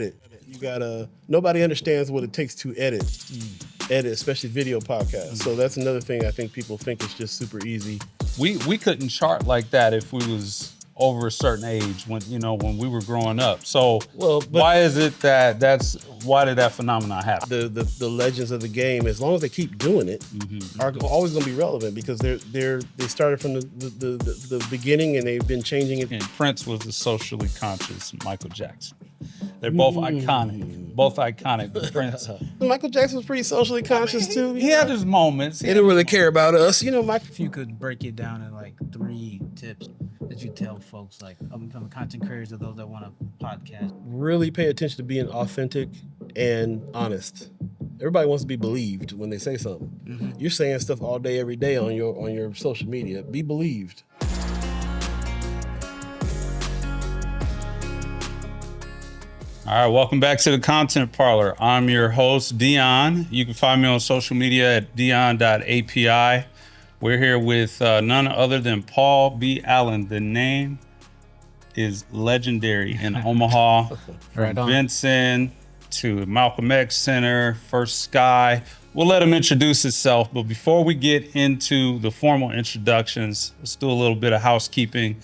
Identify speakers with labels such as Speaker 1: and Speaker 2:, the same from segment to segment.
Speaker 1: You gotta. Nobody understands what it takes to edit, especially video podcasts. So that's another thing I think people think is just super easy.
Speaker 2: We couldn't chart like that if we was over a certain age when we were growing up. So why is it why did that phenomenon happen?
Speaker 1: The legends of the game, as long as they keep doing it, are always going to be relevant because they started from the beginning and they've been changing it.
Speaker 2: And Prince was the socially conscious Michael Jackson. They're both iconic. Both iconic. But Prince.
Speaker 1: Michael Jackson was pretty socially conscious too.
Speaker 2: He had his moments.
Speaker 1: He didn't really care about us, Michael.
Speaker 3: If you could break it down in like 3 tips that you tell folks, like up-and-coming content creators or those that want to podcast.
Speaker 1: Really pay attention to being authentic and honest. Everybody wants to be believed when they say something. You're saying stuff all day, every day on your social media. Be believed.
Speaker 2: All right, welcome back to the Content Parlor. I'm your host, Dion. You can find me on social media at dion.api. We're here with none other than Paul B. Allen. The name is legendary in Omaha. From Vincent to Malcolm X Center, First Sky. We'll let him introduce himself, but before we get into the formal introductions, let's do a little bit of housekeeping.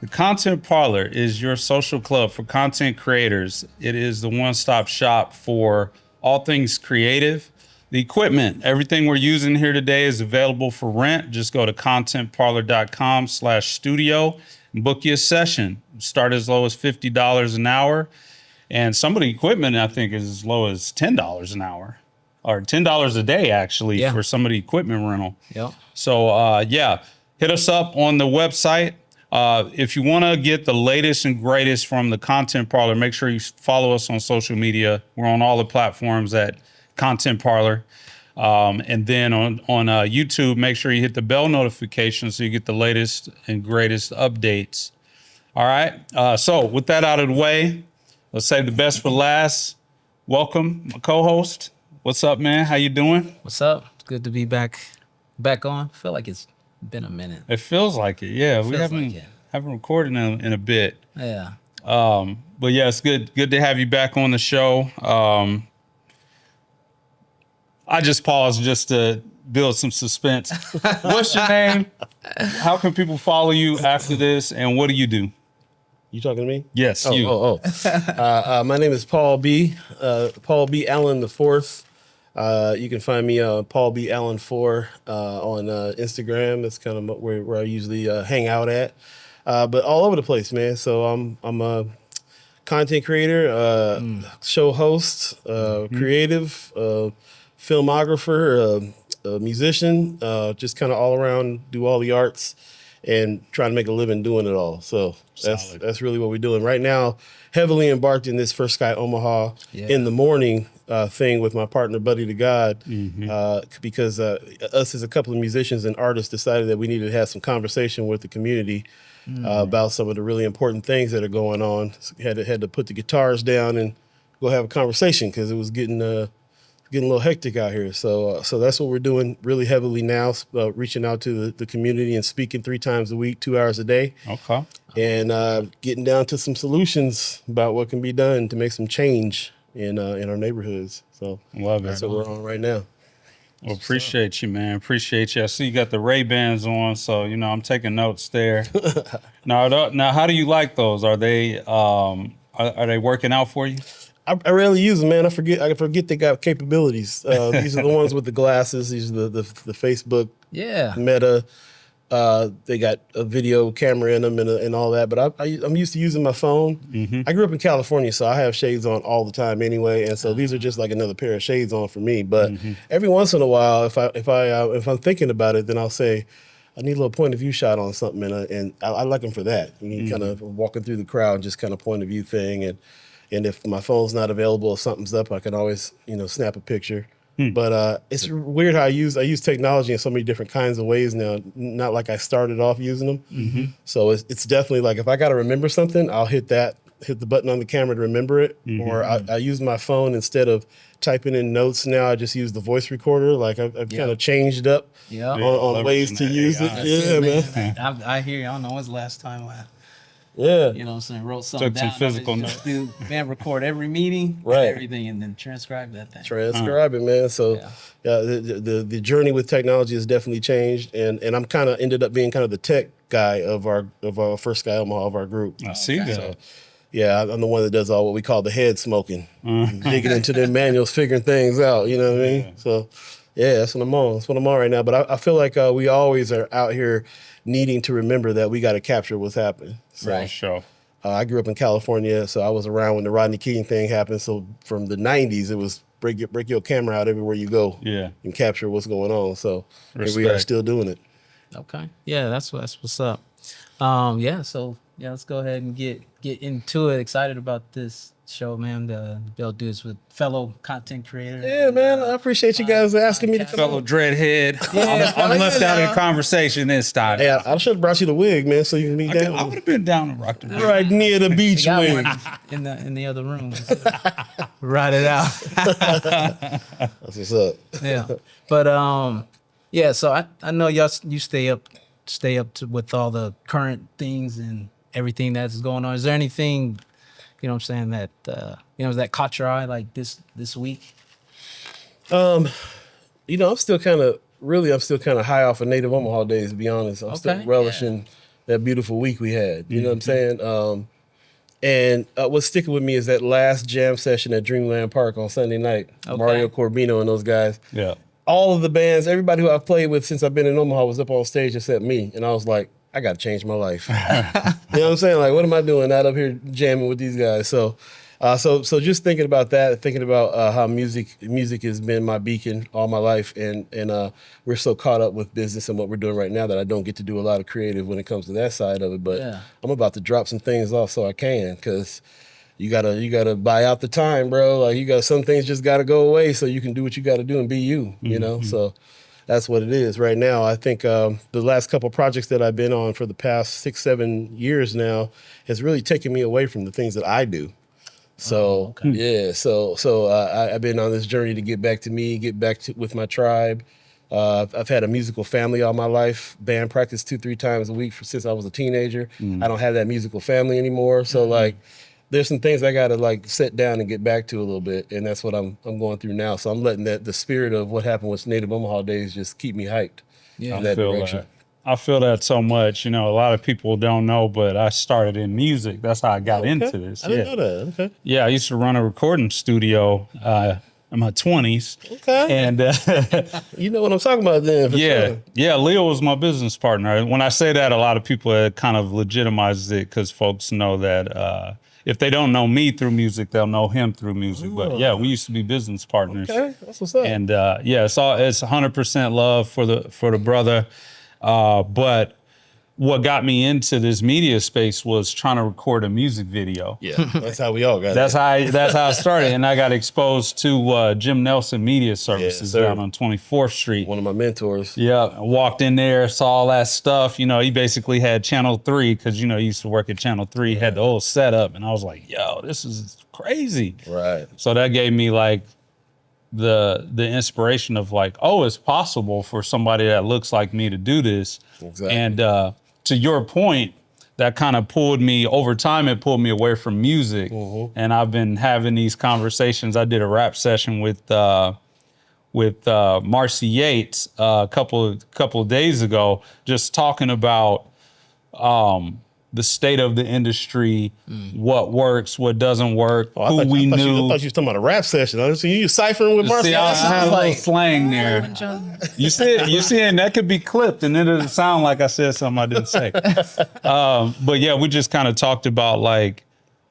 Speaker 2: The Content Parlor is your social club for content creators. It is the one-stop shop for all things creative. The equipment, everything we're using here today is available for rent. Just go to contentparlor.com/studio and book you a session. Start as low as $50 an hour. And some of the equipment, I think, is as low as $10 an hour or $10 a day, actually, for some of the equipment rental.
Speaker 3: Yep.
Speaker 2: So, hit us up on the website. If you want to get the latest and greatest from the Content Parlor, make sure you follow us on social media. We're on all the platforms at Content Parlor. And then on YouTube, make sure you hit the bell notification so you get the latest and greatest updates. All right. So with that out of the way, let's save the best for last. Welcome, my co-host. What's up, man? How you doing?
Speaker 3: What's up? It's good to be back on. I feel like it's been a minute.
Speaker 2: It feels like it. Yeah, we haven't recorded in a bit.
Speaker 3: Yeah.
Speaker 2: But yeah, it's good to have you back on the show. I just paused just to build some suspense. What's your name? How can people follow you after this? And what do you do?
Speaker 1: You talking to me?
Speaker 2: Yes, you.
Speaker 1: My name is Paul B. Paul B. Allen the Fourth. You can find me Paul B. Allen 4 on Instagram. That's kind of where I usually hang out at. But all over the place, man. So I'm a content creator, show host, creative, filmographer, a musician, just kind of all around, do all the arts and trying to make a living doing it all. So that's really what we're doing right now. Heavily embarked in this First Sky Omaha in the morning thing with my partner, Buddy to God, because us as a couple of musicians and artists decided that we needed to have some conversation with the community about some of the really important things that are going on. So had to put the guitars down and go have a conversation because it was getting a little hectic out here. So that's what we're doing really heavily now, reaching out to the community and speaking 3 times a week, 2 hours a day.
Speaker 2: Okay.
Speaker 1: And getting down to some solutions about what can be done to make some change in our neighborhoods. So that's what we're on right now.
Speaker 2: Well, appreciate you, man. Appreciate you. I see you got the Ray-Bans on, so I'm taking notes there. Now, how do you like those? Are they working out for you?
Speaker 1: I rarely use them, man. I forget they got capabilities. These are the ones with the glasses. These are the Facebook Meta. They got a video camera in them and all that. But I'm used to using my phone. I grew up in California, so I have shades on all the time anyway. And so these are just like another pair of shades on for me. But every once in a while, if I'm thinking about it, then I'll say, I need a little point of view shot on something, and I like them for that. You kind of walking through the crowd, just kind of point of view thing. And if my phone's not available or something's up, I can always, snap a picture. But it's weird how I use technology in so many different kinds of ways now. Not like I started off using them. So it's definitely like if I got to remember something, I'll hit the button on the camera to remember it. Or I use my phone instead of typing in notes now. I just use the voice recorder. Like I've kind of changed up on ways to use it.
Speaker 3: Yeah, man. I hear you. I don't know when's the last time
Speaker 1: Yeah.
Speaker 3: You know what I'm saying? Wrote something
Speaker 2: Took some
Speaker 3: down.
Speaker 2: physical notes.
Speaker 3: Man, record every meeting,
Speaker 1: Right.
Speaker 3: everything, and then transcribe that thing.
Speaker 1: Transcribe it, man. So the journey with technology has definitely changed, and I'm kind of ended up being kind of the tech guy of our First Sky Omaha, of our group.
Speaker 2: I see that.
Speaker 1: So, yeah, I'm the one that does all what we call the head smoking, digging into their manuals, figuring things out. You know what I mean? Yeah. So, yeah, that's what I'm on. That's what I'm on right now. But I feel like we always are out here needing to remember that we got to capture what's happening. So,
Speaker 2: right. Sure.
Speaker 1: I grew up in California, so I was around when the Rodney King thing happened. So from the 90s, it was break your camera out everywhere you go, and capture what's going on. So here we are still doing it.
Speaker 3: Okay, yeah, that's what's up. So let's go ahead and get into it. Excited about this show, man. To be able to do this with fellow content creators.
Speaker 1: Yeah, man, I appreciate you guys asking me to come
Speaker 2: fellow
Speaker 1: on.
Speaker 2: dreadhead. I'm left out of the conversation this time.
Speaker 1: Hey, I should have brought you the wig, man, so you can be down.
Speaker 2: I would have been down to rock the wig.
Speaker 1: Right near the beach wig.
Speaker 3: in the other room. Ride it out.
Speaker 1: That's what's up.
Speaker 3: Yeah, but so I know you stay up to with all the current things and everything that's going on. Is there anything, you know what I'm saying, that that caught your eye like this week?
Speaker 1: I'm still kind of high off of Native Omaha days, to be honest. I'm still relishing that beautiful week we had. You know what I'm saying? And what's sticking with me is that last jam session at Dreamland Park on Sunday night. Mario Corbino and those guys.
Speaker 2: Yeah.
Speaker 1: All of the bands, everybody who I've played with since I've been in Omaha was up on stage except me. And I was like, I got to change my life. You know what I'm saying? Like, what am I doing not up here jamming with these guys? So just thinking about that, thinking about how music has been my beacon all my life. And we're so caught up with business and what we're doing right now that I don't get to do a lot of creative when it comes to that side of it. But I'm about to drop some things off so I can, because you gotta buy out the time, bro. Like some things just gotta go away so you can do what you gotta do and be you, you know? So that's what it is right now. I think the last couple of projects that I've been on for the past 6-7 years now has really taken me away from the things that I do. So I've been on this journey to get back to me, with my tribe. I've had a musical family all my life. Band practice 2-3 times a week since I was a teenager. I don't have that musical family anymore. So there's some things I gotta sit down and get back to a little bit, and that's what I'm going through now. So I'm letting the spirit of what happened with Native Omaha days just keep me hyped in that direction.
Speaker 2: I feel that so much. A lot of people don't know, but I started in music. That's how I got into this.
Speaker 1: I didn't know that. Okay.
Speaker 2: Yeah, I used to run a recording studio in my 20s.
Speaker 1: Okay.
Speaker 2: And
Speaker 1: you know what I'm talking about then.
Speaker 2: Yeah, Leo was my business partner. When I say that, a lot of people kind of legitimizes it because folks know that if they don't know me through music, they'll know him through music. Ooh. But yeah, we used to be business partners.
Speaker 1: Okay, that's what's up.
Speaker 2: And it's 100% love for the brother. But what got me into this media space was trying to record a music video.
Speaker 1: Yeah, that's how we all got
Speaker 2: that's how I started. And I got exposed to Jim Nelson Media Services down on 24th Street.
Speaker 1: One of my mentors.
Speaker 2: Yeah, I walked in there, saw all that stuff. He basically had Channel 3 because, he used to work at Channel 3, had the whole setup. And I was like, yo, this is crazy.
Speaker 1: Right.
Speaker 2: So that gave me the inspiration of it's possible for somebody that looks like me to do this.
Speaker 1: Exactly.
Speaker 2: And to your point, that kind of pulled me over time. It pulled me away from music. Mm-hmm. And I've been having these conversations. I did a rap session with Marcy Yates a couple of days ago, just talking about the state of the industry, what works, what doesn't work, who we knew.
Speaker 1: I thought you was talking about a rap session. I see you ciphering with Marcy.
Speaker 2: See, I had a little slang there. You see, and that could be clipped, and then it'll sound like I said something I didn't say. But yeah, we just kind of talked about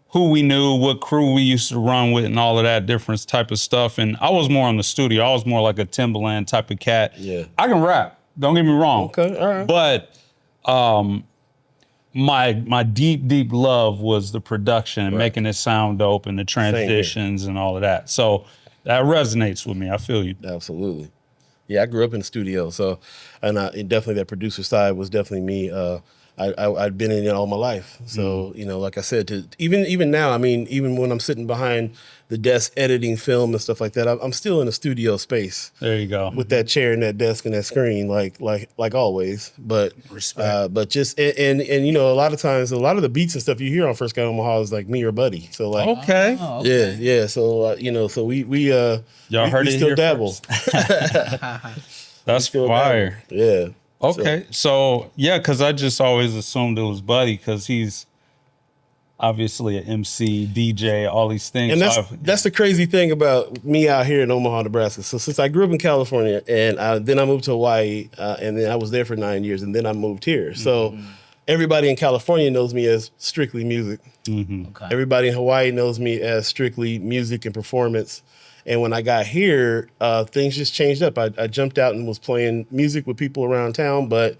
Speaker 2: who we knew, what crew we used to run with, and all of that different type of stuff. And I was more on the studio. I was more like a Timbaland type of cat.
Speaker 1: Yeah,
Speaker 2: I can rap. Don't get me wrong.
Speaker 1: Okay, all right.
Speaker 2: But my deep love was the production and making it sound dope and the transitions and all of that. So that resonates with me. I feel you.
Speaker 1: Absolutely. Yeah, I grew up in the studio, so and definitely that producer side was definitely me. I'd been in it all my life. So, you know, like I said, even now, I mean, even when I'm sitting behind the desk editing film and stuff like that, I'm still in a studio space.
Speaker 2: There you go.
Speaker 1: With that chair and that desk and that screen, like always. But but just and you know, a lot of times, a lot of the beats and stuff you hear on First Guy Omaha is like me or Buddy. So like,
Speaker 2: okay.
Speaker 1: Yeah. So you know, so we
Speaker 2: y'all heard it
Speaker 1: still
Speaker 2: here
Speaker 1: dabble.
Speaker 2: That's fire.
Speaker 1: Dabble. Yeah.
Speaker 2: Okay, so yeah, because I just always assumed it was Buddy because he's obviously an MC, DJ, all these things.
Speaker 1: And that's the crazy thing about me out here in Omaha, Nebraska. So since I grew up in California and then I moved to Hawaii and then I was there for 9 years and then I moved here. So everybody in California knows me as strictly music. Okay. Everybody in Hawaii knows me as strictly music and performance. And when I got here, things just changed up. I jumped out and was playing music with people around town, but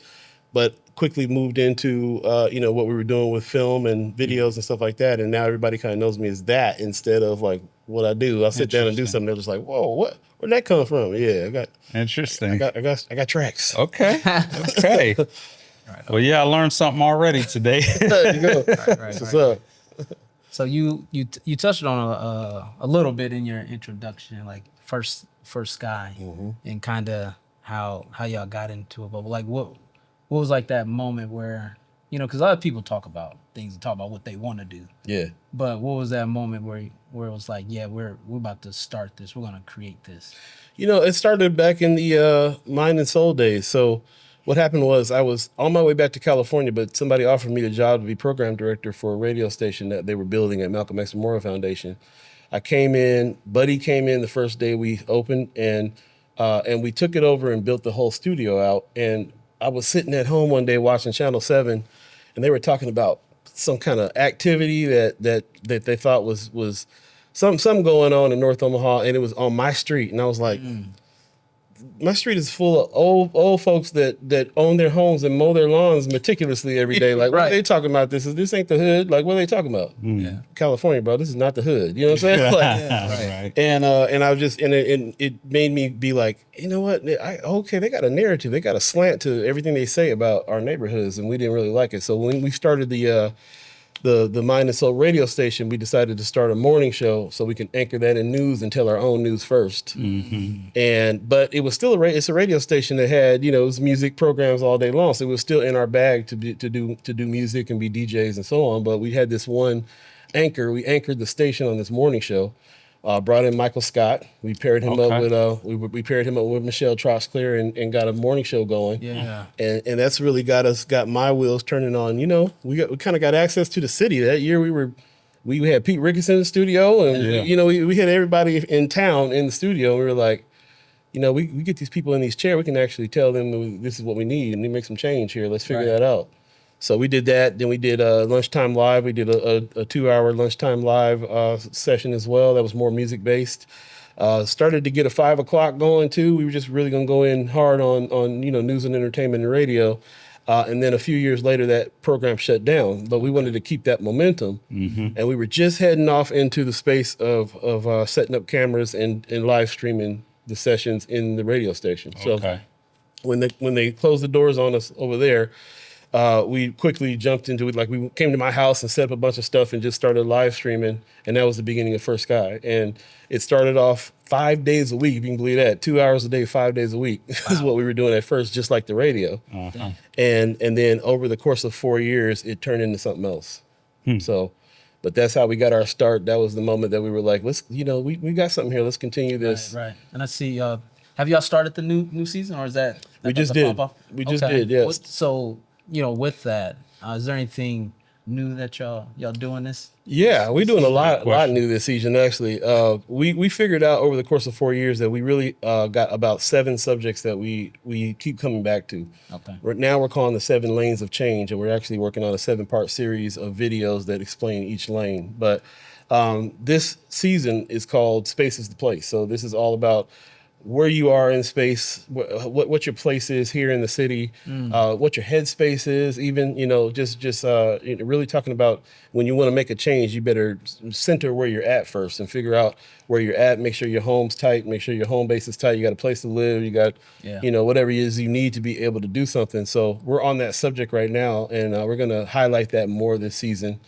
Speaker 1: quickly moved into you know, what we were doing with film and videos and stuff like that. And now everybody kind of knows me as that instead of like what I do. I'll sit down and do something. They're just like, whoa, where'd that come from? Yeah, I got
Speaker 2: interesting.
Speaker 1: I got tracks.
Speaker 2: Okay. Okay. Well, yeah, I learned something already today.
Speaker 1: There you go. What's up?
Speaker 3: So you touched on a little bit in your introduction, like first guy, and kind of how y'all got into it. But like, what was like that moment where, you know, because a lot of people talk about things and talk about what they want to do. Yeah. But what was that moment where it was like, yeah, we're about to start this. We're gonna create this.
Speaker 1: You know, it started back in the Mind and Soul days. So what happened was I was on my way back to California, but somebody offered me the job to be program director for a radio station that they were building at Malcolm X Memorial Foundation. I came in, Buddy came in the first day we opened, and we took it over and built the whole studio out. And I was sitting at home one day watching Channel 7, and they were talking about some kind of activity that they thought was something going on in North Omaha, and it was on my street. And I was like, my street is full of old folks that own their homes and mow their lawns meticulously every day. Like, what are they talking about? This ain't the hood. Like, what are they talking about? Yeah. California, bro. This is not the hood. You know what I'm saying? Like, right. And I was just, and it made me be like, you know what? Okay, they got a narrative. They got a slant to everything they say about our neighborhoods, and we didn't really like it. So when we started the Mind and Soul radio station, we decided to start a morning show so we can anchor that in news and tell our own news first. But it was still it's a radio station that had, you know, it was music programs all day long. So it was still in our bag to do music and be DJs and so on. But we had this one anchor. We anchored the station on this morning show. Brought in Michael Scott. We paired him up with we paired him up with Michelle Troxclair and got a morning show going. Yeah, and that's really got my wheels turning on. You know, we kind of got access to the city that year. We had Pete Ricketson in the studio, and you know we had everybody in town in the studio. And we were like, you know, we get these people in these chairs. We can actually tell them this is what we need, and they make some change here. Let's figure that out. So we did that. Then we did Lunchtime Live. We did a 2-hour Lunchtime Live session as well. That was more music-based. Started to get a 5 o'clock going, too. We were just really going to go in hard on you know, news and entertainment and radio. And then a few years later, that program shut down. But we wanted to keep that momentum. And we were just heading off into the space of setting up cameras and live streaming the sessions in the radio station. So when they closed the doors on us over there, we quickly jumped into it. Like, we came to my house and set up a bunch of stuff and just started live streaming. And that was the beginning of First Guy. And it started off 5 days a week, if you can believe that. 2 hours a day, 5 days a week is what we were doing at first, just like the radio. And then over the course of 4 years, it turned into something else. So, but that's how we got our start. That was the moment that we were like, let's, you know, we got something here. Let's continue this.
Speaker 3: Right. And I see, have y'all started the new season, or is that
Speaker 1: we just did. We just did, yes.
Speaker 3: So, you know, with that, is there anything new that y'all doing this?
Speaker 1: Yeah, we're doing a lot new this season, actually. We figured out over the course of 4 years that we really got about 7 subjects that we keep coming back to. Okay. Now we're calling the 7 lanes of change, and we're actually working on a 7-part series of videos that explain each lane. But this season is called Space is the Place. So this is all about where you are in space, what your place is here in the city, what your headspace is, even, really talking about when you want to make a change, you better center where you're at first and figure out where you're at, make sure your home's tight, make sure your home base is tight, you got a place to live, you got, whatever it is you need to be able to do something. So we're on that subject right now, and we're going to highlight that more this season.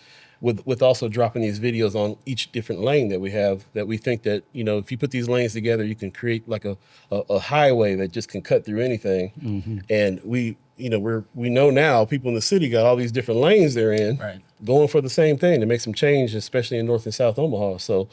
Speaker 1: With also dropping these videos on each different lane that we have, that we think that, if you put these lanes together, you can create like a highway that just can cut through anything. Mm-hmm. And we know now people in the city got all these different lanes they're in, going for the same thing to make some change, especially in North and South Omaha. So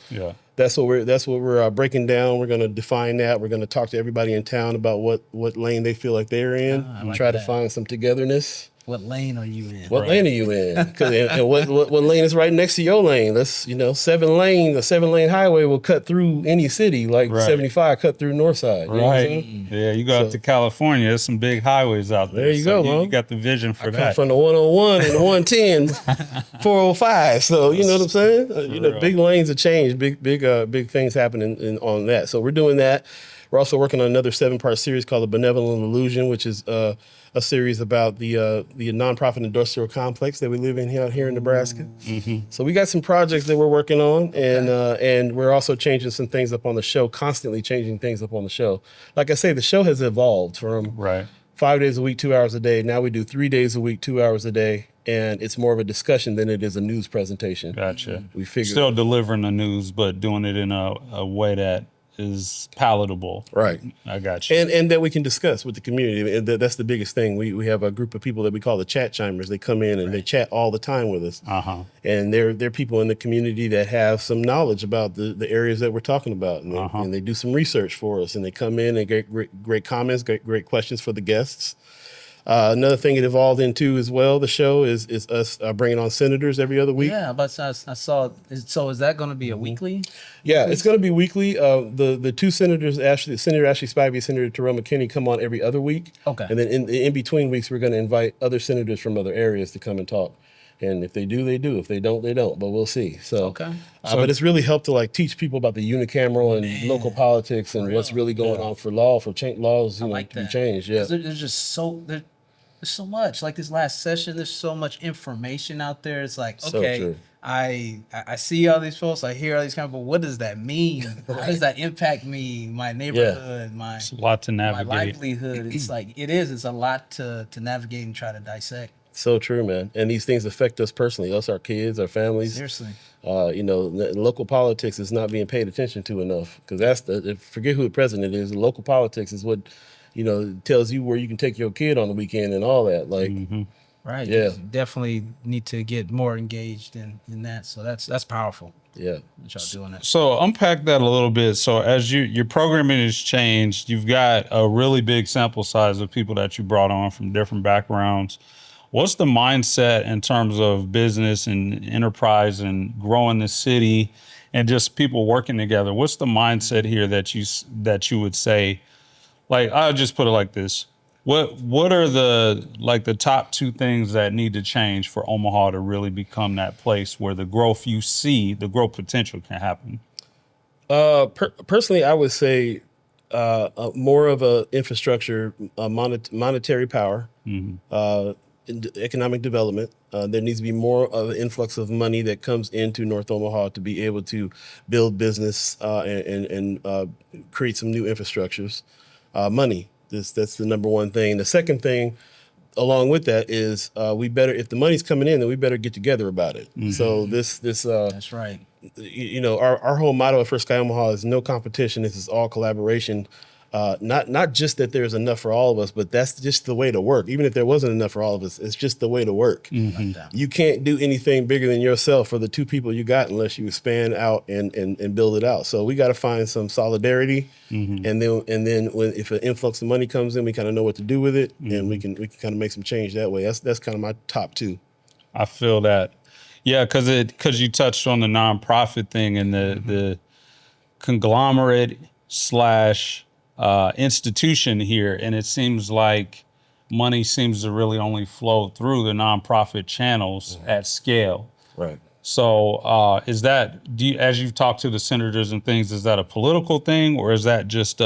Speaker 1: that's what we're breaking down. We're going to define that. We're going to talk to everybody in town about what lane they feel like they're in, and try to find some togetherness.
Speaker 3: What lane are you in?
Speaker 1: What lane are you in? And what lane is right next to your lane? That's, a 7-lane highway will cut through any city, like 75 cut through Northside.
Speaker 2: Right. Yeah, you go out to California, there's some big highways out there.
Speaker 1: There you go, man.
Speaker 2: You got the vision for that.
Speaker 1: Come from the 101 and the 110, 405. So, you know what I'm saying? Big lanes of change, big things happening on that. So we're doing that. We're also working on another 7-part series called The Benevolent Illusion, which is a series about the nonprofit industrial complex that we live in here in Nebraska. Mm-hmm. So we got some projects that we're working on, and we're also changing some things up on the show, constantly changing things up on the show. Like I say, the show has evolved from 5 days a week, 2 hours a day. Now we do 3 days a week, 2 hours a day. And it's more of a discussion than it is a news presentation.
Speaker 2: Gotcha.
Speaker 1: We figure
Speaker 2: still delivering the news, but doing it in a way that is palatable.
Speaker 1: Right.
Speaker 2: I got you.
Speaker 1: And that we can discuss with the community. And that's the biggest thing. We have a group of people that we call the chat chimers. They come in and they chat all the time with us. Uh-huh. And they're people in the community that have some knowledge about the areas that we're talking about. And they do some research for us. And they come in and get great comments, great questions for the guests. Another thing it evolved into as well, the show, is us bringing on senators every other week.
Speaker 3: Yeah, but I saw. So is that going to be a weekly?
Speaker 1: Yeah, it's going to be weekly. The two senators, Senator Ashley Spivey, Senator Terrell McKinney, come on every other week. Okay. And then in between weeks, we're going to invite other senators from other areas to come and talk. And if they do, they do. If they don't, they don't. But we'll see. So, but it's really helped to teach people about the unicameral and local politics and what's really going on for laws to be changed. Yeah,
Speaker 3: there's just there's so much. Like this last session, there's so much information out there. It's like, okay, I see all these folks, I hear all these but what does that mean? How does that impact me, my neighborhood,
Speaker 2: it's a lot to navigate.
Speaker 3: My livelihood? It's like it's a lot to navigate and try to dissect.
Speaker 1: So true, man. And these things affect us personally, us, our kids, our families.
Speaker 3: Seriously.
Speaker 1: Local politics is not being paid attention to enough, because forget who the president is. Local politics is what, tells you where you can take your kid on the weekend and all that.
Speaker 3: Right. Yeah. You definitely need to get more engaged in that. So that's powerful.
Speaker 1: Yeah.
Speaker 3: That y'all doing that.
Speaker 2: So unpack that a little bit. So as your programming has changed, you've got a really big sample size of people that you brought on from different backgrounds. What's the mindset in terms of business and enterprise and growing the city and just people working together? What's the mindset here that you would say, I'll just put it like this. What are the top 2 things that need to change for Omaha to really become that place where the growth potential can happen?
Speaker 1: Personally, I would say more of a infrastructure, monetary power, economic development. There needs to be more of an influx of money that comes into North Omaha to be able to build business and create some new infrastructures. Money. That's the number one thing. The second thing, along with that, is if the money's coming in, then we better get together about it. Mm-hmm. So
Speaker 3: that's right.
Speaker 1: Our whole motto at First Sky Omaha is no competition. This is all collaboration. Not just that there's enough for all of us, but that's just the way to work. Even if there wasn't enough for all of us, it's just the way to work. Mm-hmm. You can't do anything bigger than yourself for the 2 people you got unless you expand out and build it out. So we got to find some solidarity, and then if an influx of money comes in, we kind of know what to do with it, and we can kind of make some change that way. That's kind of my top 2.
Speaker 2: I feel that, yeah, because you touched on the nonprofit thing and the conglomerate / institution here, and it seems like money seems to really only flow through the nonprofit channels at scale.
Speaker 1: Right.
Speaker 2: So as you've talked to the senators and things, is that a political thing, or is that just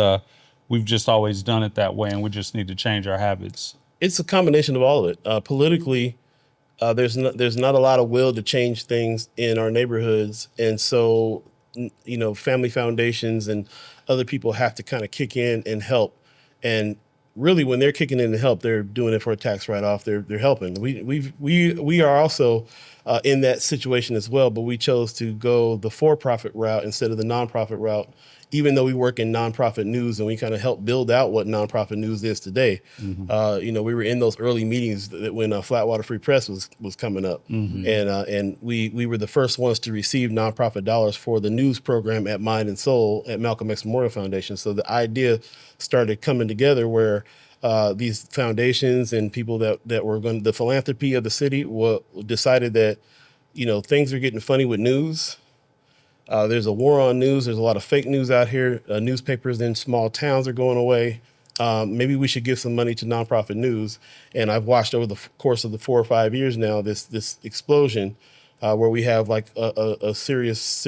Speaker 2: we've just always done it that way, and we just need to change our habits?
Speaker 1: It's a combination of all of it. Politically, there's not a lot of will to change things in our neighborhoods, and so family foundations and other people have to kind of kick in and help. And really, when they're kicking in to help, they're doing it for a tax write-off. They're helping. We are also in that situation as well, but we chose to go the for-profit route instead of the nonprofit route, even though we work in nonprofit news and we kind of help build out what nonprofit news is today. We were in those early meetings when Flatwater Free Press was coming up, and we were the first ones to receive nonprofit dollars for the news program at Mind and Soul at Malcolm X Memorial Foundation. So the idea started coming together where these foundations and people that were the philanthropy of the city decided that things are getting funny with news. There's a war on news. There's a lot of fake news out here. Newspapers in small towns are going away. Maybe we should give some money to nonprofit news. And I've watched over the course of the 4 or 5 years now this explosion where we have like a serious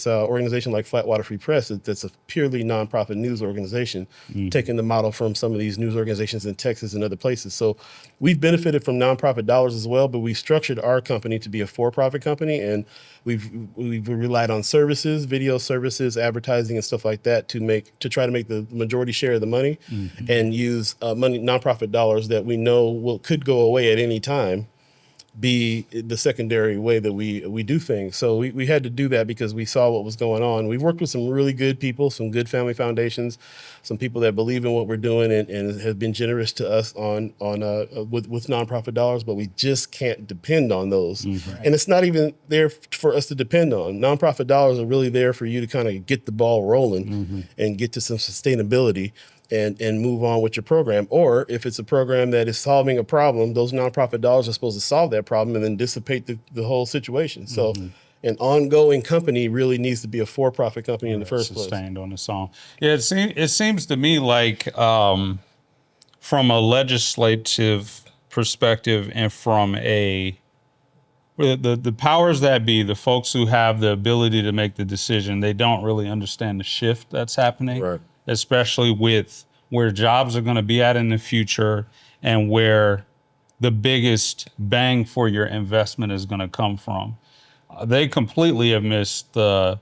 Speaker 1: organization like Flatwater Free Press that's a purely nonprofit news organization, taking the model from some of these news organizations in Texas and other places. So we've benefited from nonprofit dollars as well, but we structured our company to be a for-profit company, and we've relied on services, video services, advertising, and stuff like that to try to make the majority share of the money, and use nonprofit dollars that we know could go away at any time be the secondary way that we do things. So we had to do that because we saw what was going on. We've worked with some really good people, some good family foundations, some people that believe in what we're doing and have been generous to us with nonprofit dollars, but we just can't depend on those. And it's not even there for us to depend on. Nonprofit dollars are really there for you to kind of get the ball rolling and get to some sustainability and move on with your program. Or if it's a program that is solving a problem, those nonprofit dollars are supposed to solve that problem and then dissipate the whole situation. So an ongoing company really needs to be a for-profit company in the first place.
Speaker 2: Sustained on its own. Yeah, it seems to me like from a legislative perspective and from the powers that be, the folks who have the ability to make the decision, they don't really understand the shift that's happening.
Speaker 1: Right.
Speaker 2: Especially with where jobs are going to be at in the future and where the biggest bang for your investment is going to come from. They completely have missed the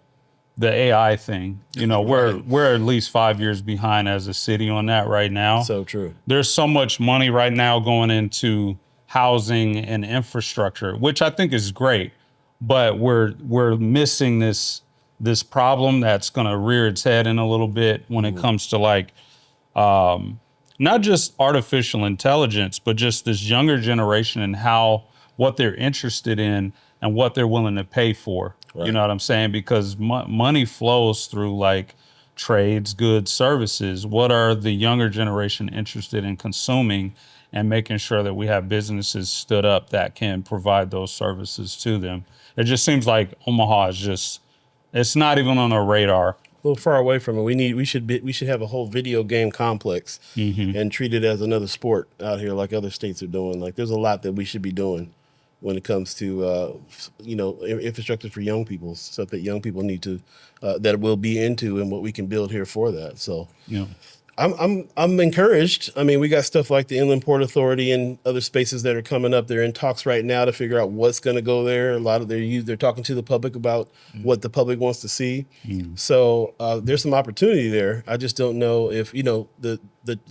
Speaker 2: AI thing. We're at least 5 years behind as a city on that right now.
Speaker 1: So true.
Speaker 2: There's so much money right now going into housing and infrastructure, which I think is great, but we're missing this problem that's going to rear its head in a little bit when it comes to not just artificial intelligence, but just this younger generation and what they're interested in and what they're willing to pay for. Right. You know what I'm saying? Because money flows through trades, goods, services. What are the younger generation interested in consuming, and making sure that we have businesses stood up that can provide those services to them? It just seems like Omaha is it's not even on our radar.
Speaker 1: A little far away from it. We should have a whole video game complex and treat it as another sport out here, like other states are doing. Like there's a lot that we should be doing when it comes to infrastructure for young people, stuff that young people need to that we'll be into, and what we can build here for that. So I'm encouraged. I mean, we got stuff like the Inland Port Authority and other spaces that are coming up. They're in talks right now to figure out what's going to go there. A lot of they're talking to the public about what the public wants to see. So there's some opportunity there. I just don't know if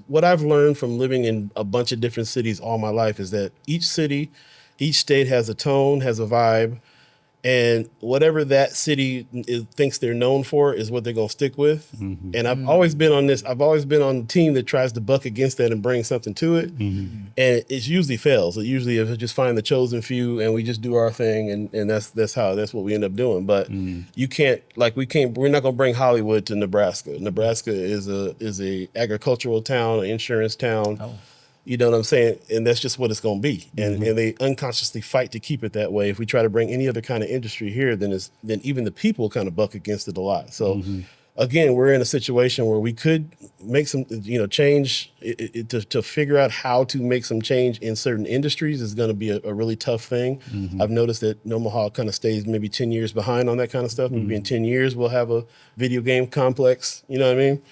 Speaker 1: what I've learned from living in a bunch of different cities all my life is that each city, each state has a tone, has a vibe. And whatever that city thinks they're known for is what they're going to stick with. And I've always been on this. I've always been on the team that tries to buck against that and bring something to it. And it usually fails. It usually is just find the chosen few and we just do our thing. And that's what we end up doing. But you can't, we're not going to bring Hollywood to Nebraska. Nebraska is a agricultural town, an insurance town. Oh. You know what I'm saying? And that's just what it's going to be. And they unconsciously fight to keep it that way. If we try to bring any other kind of industry here, then even the people kind of buck against it a lot. So again, we're in a situation where we could make some, change to figure out how to make some change in certain industries is going to be a really tough thing. I've noticed that Omaha kind of stays maybe 10 years behind on that kind of stuff. Maybe in 10 years, we'll have a video game complex, you know what I mean?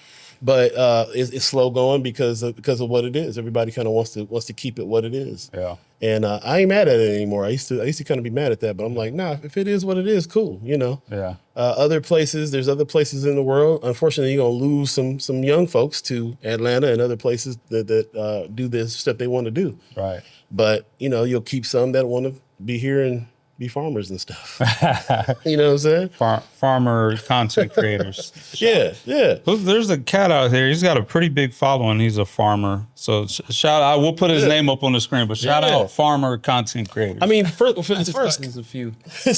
Speaker 1: but it's slow going because of what it is. Everybody kind of wants to keep it what it is.
Speaker 2: Yeah.
Speaker 1: And I ain't mad at it anymore. I used to kind of be mad at that, but I'm like, nah, if it is what it is, cool.
Speaker 2: Yeah.
Speaker 1: There's other places in the world. Unfortunately, you're gonna lose some young folks to Atlanta and other places that do this stuff they want to do.
Speaker 2: Right.
Speaker 1: But you'll keep some that want to be here and be farmers and stuff. You know what I'm saying?
Speaker 2: Farmer content creators.
Speaker 1: Yeah.
Speaker 2: There's a cat out here. He's got a pretty big following. He's a farmer. So shout out. We'll put his name up on the screen, but shout out farmer content creators.
Speaker 1: I mean, as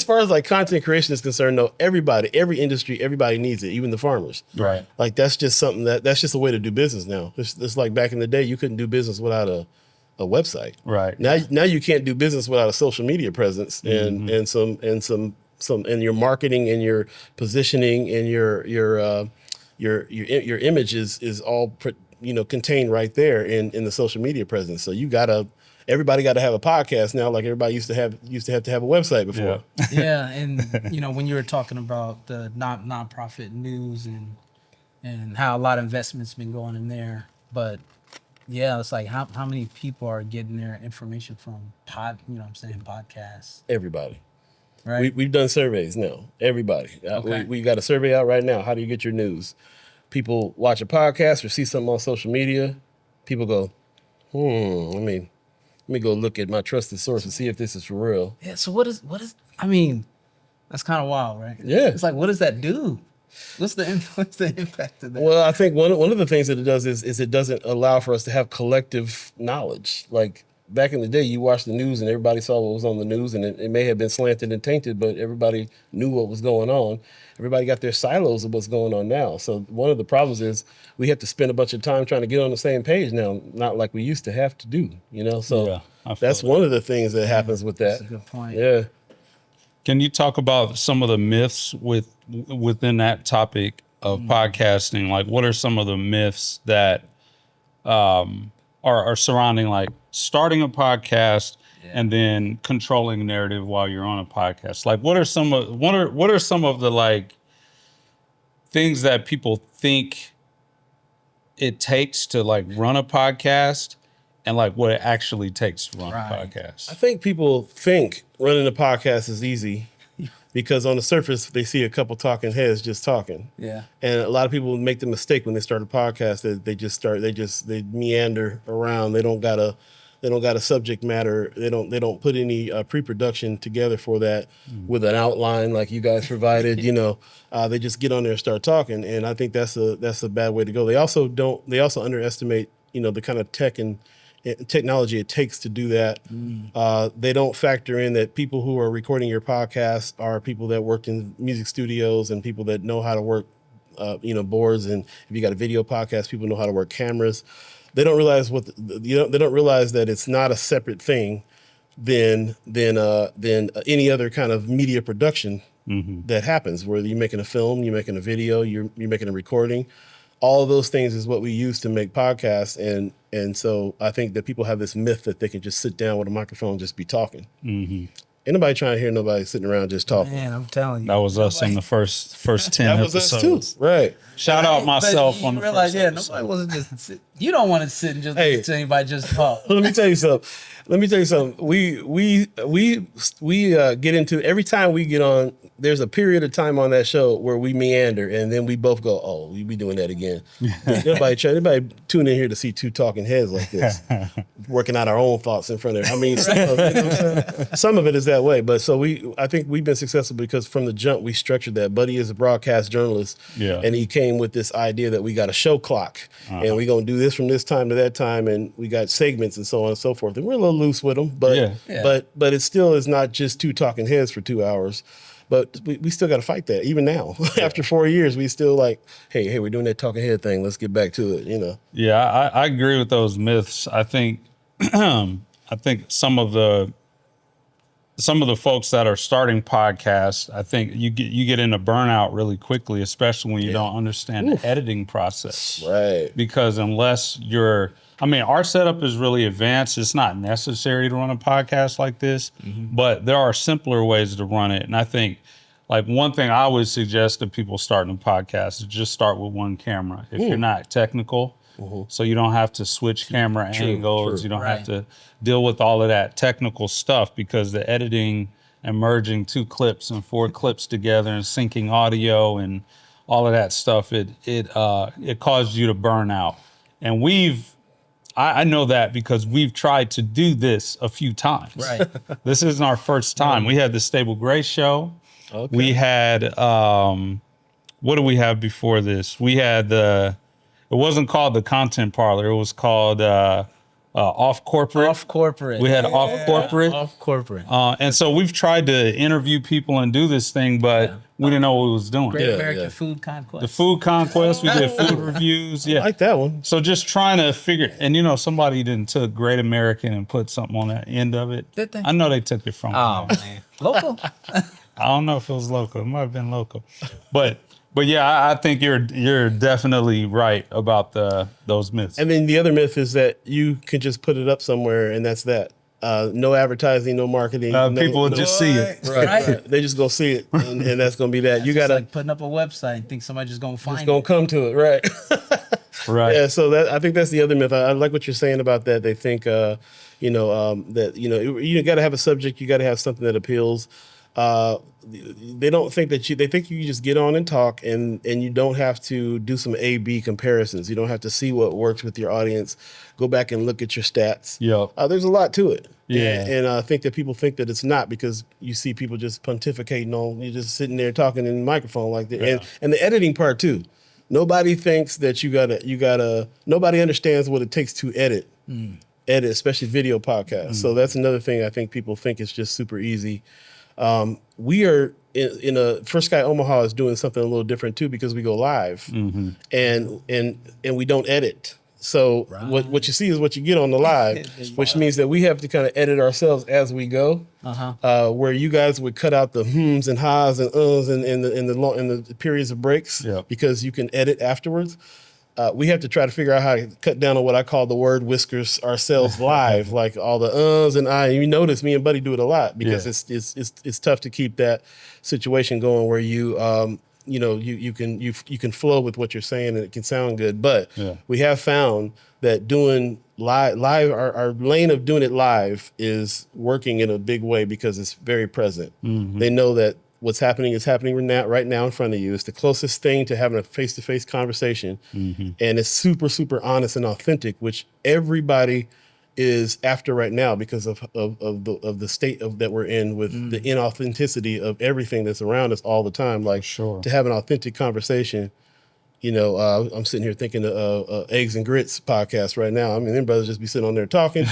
Speaker 1: far as like content creation is concerned, though, every industry, everybody needs it, even the farmers.
Speaker 2: Right.
Speaker 1: Like that's just something that's just a way to do business now. It's like back in the day, you couldn't do business without a website.
Speaker 2: Right.
Speaker 1: Now you can't do business without a social media presence and some and your marketing and your positioning and your image is all contained right there in the social media presence. So everybody got to have a podcast now, like everybody used to have to have a website before.
Speaker 3: Yeah, and when you were talking about the nonprofit news and how a lot of investment's been going in there, but yeah, it's like how many people are getting their information from podcasts?
Speaker 1: Everybody.
Speaker 3: Right.
Speaker 1: We've done surveys now. Everybody.
Speaker 3: Okay.
Speaker 1: We got a survey out right now. How do you get your news? People watch a podcast or see something on social media. People go, let me go look at my trusted source and see if this is for real.
Speaker 3: Yeah. So what is? I mean, that's kind of wild, right?
Speaker 1: Yeah.
Speaker 3: It's like, what does that do? What's the impact of that?
Speaker 1: Well, I think one of the things that it does is it doesn't allow for us to have collective knowledge. Like back in the day, you watched the news and everybody saw what was on the news, and it may have been slanted and tainted, but everybody knew what was going on. Everybody got their silos of what's going on now. So one of the problems is we have to spend a bunch of time trying to get on the same page now, not like we used to have to do. So that's one of the things that happens with that.
Speaker 3: That's a good point.
Speaker 1: Yeah.
Speaker 2: Can you talk about some of the myths within that topic of podcasting? Like, what are some of the myths that are surrounding like starting a podcast and then controlling narrative while you're on a podcast? Like, what are some of the like things that people think it takes to like run a podcast? And like what it actually takes to run a podcast.
Speaker 1: I think people think running a podcast is easy because on the surface they see a couple talking heads just talking.
Speaker 3: Yeah.
Speaker 1: And a lot of people make the mistake when they start a podcast that they meander around. They don't got a subject matter. They don't put any pre-production together for that with an outline like you guys provided. They just get on there and start talking. And I think that's a bad way to go. They also underestimate the kind of technology it takes to do that. They don't factor in that people who are recording your podcast are people that work in music studios and people that know how to work, boards. And if you got a video podcast, people know how to work cameras. They don't realize they don't realize that it's not a separate thing than any other kind of media production that happens. Whether you're making a film, you're making a video, you're making a recording. All of those things is what we use to make podcasts. And so I think that people have this myth that they can just sit down with a microphone and just be talking. Ain't nobody trying to hear nobody sitting around just talking.
Speaker 3: Man, I'm telling you.
Speaker 2: That was us in the first 10
Speaker 1: that was
Speaker 2: episodes.
Speaker 1: us too. Right.
Speaker 2: Shout out myself on the
Speaker 3: realize,
Speaker 2: first episode.
Speaker 3: nobody wasn't just sit. You don't want to sit and just listen to anybody just talk.
Speaker 1: Let me tell you something. We get into every time we get on. There's a period of time on that show where we meander, and then we both go, "Oh, we be doing that again." Anybody tune in here to see two talking heads like this, working out our own thoughts in front of. I mean, some of it is that way, but I think we've been successful because from the jump we structured that. Buddy is a broadcast journalist, and he came with this idea that we got a show clock, and we're gonna do this from this time to that time, and we got segments and so on and so forth. And we're a little loose with them, but it still is not just two talking heads for 2 hours. But we still got to fight that. Even now, after 4 years, we still like, hey, we're doing that talking head thing. Let's get back to it,
Speaker 2: Yeah, I agree with those myths. I think some of the folks that are starting podcasts, I think you get into burnout really quickly, especially when you don't understand the editing process.
Speaker 1: Right.
Speaker 2: Because unless our setup is really advanced. It's not necessary to run a podcast like this, but there are simpler ways to run it. And I think like one thing I would suggest to people starting a podcast is just start with one camera. If you're not technical, so you don't have to switch camera angles, you don't have to deal with all of that technical stuff, because the editing and merging 2 clips and 4 clips together and syncing audio and all of that stuff, it causes you to burn out. And I know that because we've tried to do this a few times.
Speaker 3: Right.
Speaker 2: This isn't our first time. We had the Stable Grace show. Okay. We had, what do we have before this? We had it wasn't called the Content Parlor. It was called Off Corporate.
Speaker 3: Off Corporate.
Speaker 2: We had Off Corporate.
Speaker 3: Off Corporate.
Speaker 2: And so we've tried to interview people and do this thing, but we didn't know what we was doing.
Speaker 3: Great American Food Conquest.
Speaker 2: The Food Conquest. We did food reviews. Yeah,
Speaker 1: I like that one.
Speaker 2: So just trying to figure, and somebody didn't took Great American and put something on the end of it.
Speaker 3: Did they?
Speaker 2: I know they took it from.
Speaker 3: Oh man, local.
Speaker 2: I don't know if it was local. It might have been local, but yeah, I think you're definitely right about those myths.
Speaker 1: And then the other myth is that you can just put it up somewhere and that's that. No advertising, no marketing.
Speaker 2: People will just see it.
Speaker 1: Right. They just gonna see it, and that's gonna be that. You gotta
Speaker 3: like putting up a website and think somebody's just gonna find it.
Speaker 1: It's gonna come to it, right?
Speaker 2: Right.
Speaker 1: Yeah. So I think that's the other myth. I like what you're saying about that. They think, that you got to have a subject. You got to have something that appeals. They don't think that they think you just get on and talk and you don't have to do some A/B comparisons. You don't have to see what works with your audience. Go back and look at your stats.
Speaker 2: Yeah.
Speaker 1: There's a lot to it.
Speaker 2: Yeah.
Speaker 1: And I think that people think that it's not, because you see people just pontificating on, you're just sitting there talking in the microphone like that. Yeah. And the editing part too. Nobody thinks that nobody understands what it takes to edit, especially video podcasts. So that's another thing I think people think is just super easy. We are in First Sky Omaha is doing something a little different too, because we go live and we don't edit. So what you see is what you get on the live, which means that we have to kind of edit ourselves as we go. Where you guys would cut out the hms and ha's and in the periods of breaks, because you can edit afterwards. We have to try to figure out how to cut down on what I call the word whiskers ourselves live, like all the and I. You notice me and Buddy do it a lot, because it's tough to keep that situation going where you you can flow with what you're saying and it can sound good. But we have found that doing live our lane of doing it live is working in a big way, because it's very present. They know that what's happening is happening right now in front of you. It's the closest thing to having a face-to-face conversation. And it's super, super honest and authentic, which everybody is after right now because of the state that we're in with the inauthenticity of everything that's around us all the time. Like, to have an authentic conversation, I'm sitting here thinking of Eggs and Grits podcast right now. I mean, them brothers just be sitting on there talking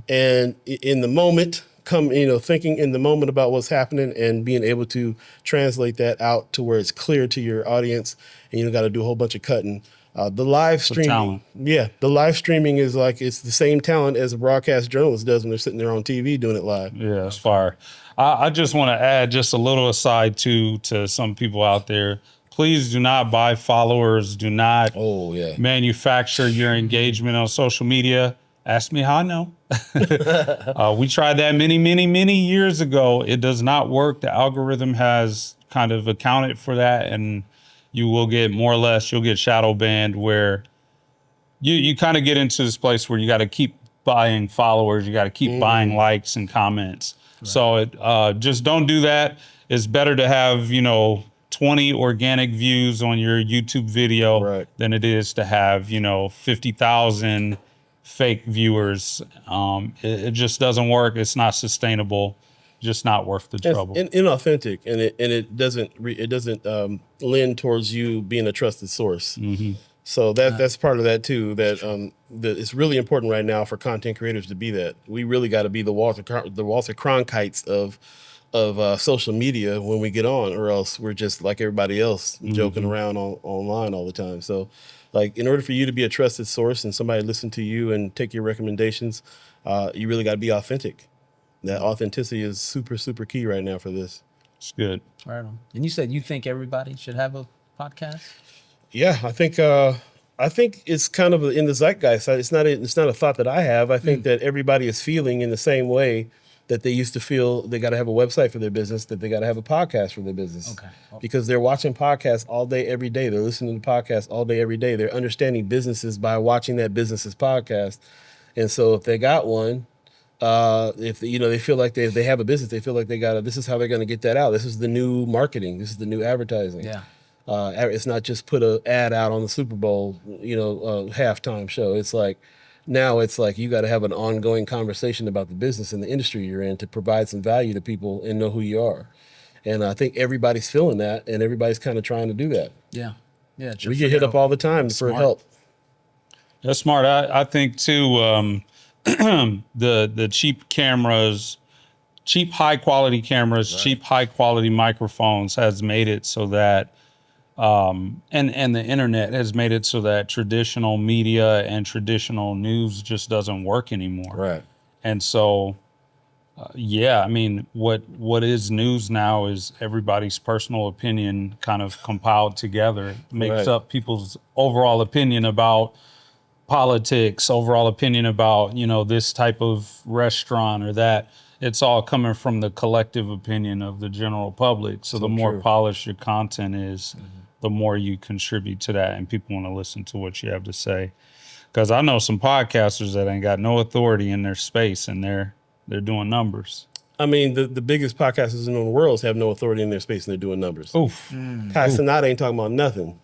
Speaker 1: and in the moment, thinking in the moment about what's happening and being able to translate that out to where it's clear to your audience, and you don't got to do a whole bunch of cutting. The live streaming, the live streaming is like, it's the same talent as a broadcast journalist does when they're sitting there on TV doing it live.
Speaker 2: Yeah, it's fire. I just want to add just a little aside to some people out there. Please do not buy followers. Do not manufacture your engagement on social media. Ask me how I know. We tried that many years ago. It does not work. The algorithm has kind of accounted for that, and you will get you'll get shadow banned, where you kind of get into this place where you got to keep buying followers. You got to keep buying likes and comments. Right. So just don't do that. It's better to have, 20 organic views on your YouTube video than it is to have, 50,000 fake viewers. It just doesn't work. It's not sustainable. Just not worth the trouble.
Speaker 1: It's inauthentic, and it doesn't lend towards you being a trusted source. So that's part of that too. That it's really important right now for content creators to be that. We really got to be the Walter Cronkites of social media when we get on, or else we're just like everybody else, joking around online all the time. So, like, in order for you to be a trusted source and somebody listen to you and take your recommendations, you really got to be authentic. That authenticity is super, super key right now for this.
Speaker 2: It's good.
Speaker 3: Right on. And you said you think everybody should have a podcast?
Speaker 1: Yeah, I think it's kind of in the zeitgeist. It's not a thought that I have. I think that everybody is feeling in the same way that they used to feel they got to have a website for their business, that they got to have a podcast for their business.
Speaker 3: Okay.
Speaker 1: Because they're watching podcasts all day, every day. They're listening to podcasts all day, every day. They're understanding businesses by watching that business's podcast. And so if they got one, if they feel like they have a business, they feel like this is how they're going to get that out. This is the new marketing. This is the new advertising.
Speaker 3: Yeah.
Speaker 1: It's not just put an ad out on the Super Bowl, halftime show. It's like, now it's like you got to have an ongoing conversation about the business and the industry you're in to provide some value to people and know who you are. And I think everybody's feeling that, and everybody's kind of trying to do that.
Speaker 3: Yeah. Yeah.
Speaker 1: We get hit up all the time for help.
Speaker 2: That's smart. I think too, the cheap cameras, cheap high quality cameras, right. Cheap high quality microphones has made it so that and the internet has made it so that traditional media and traditional news just doesn't work anymore.
Speaker 1: Right.
Speaker 2: And so, I mean, what is news now is everybody's personal opinion kind of compiled together. It makes up people's overall opinion about politics, overall opinion about, this type of restaurant or that. It's all coming from the collective opinion of the general public. So the more polished your content is, the more you contribute to that, and people want to listen to what you have to say. Because I know some podcasters that ain't got no authority in their space, and they're doing numbers.
Speaker 1: I mean, the biggest podcasters in the world have no authority in their space, and they're doing numbers.
Speaker 2: Oof.
Speaker 1: Kai Cenat ain't talking about nothing.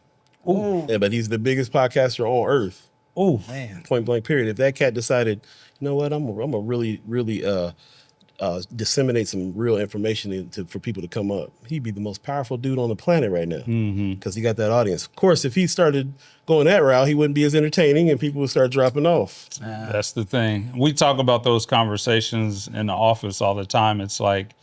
Speaker 3: Ooh.
Speaker 1: Yeah, but he's the biggest podcaster on earth.
Speaker 3: Oh man!
Speaker 1: Point blank. Period. If that cat decided, you know what, I'm a really disseminate some real information for people to come up, he'd be the most powerful dude on the planet right now because he got that audience. Of course, if he started going that route, he wouldn't be as entertaining and people would start dropping off.
Speaker 2: That's the thing. We talk about those conversations in the office all the time. It's like,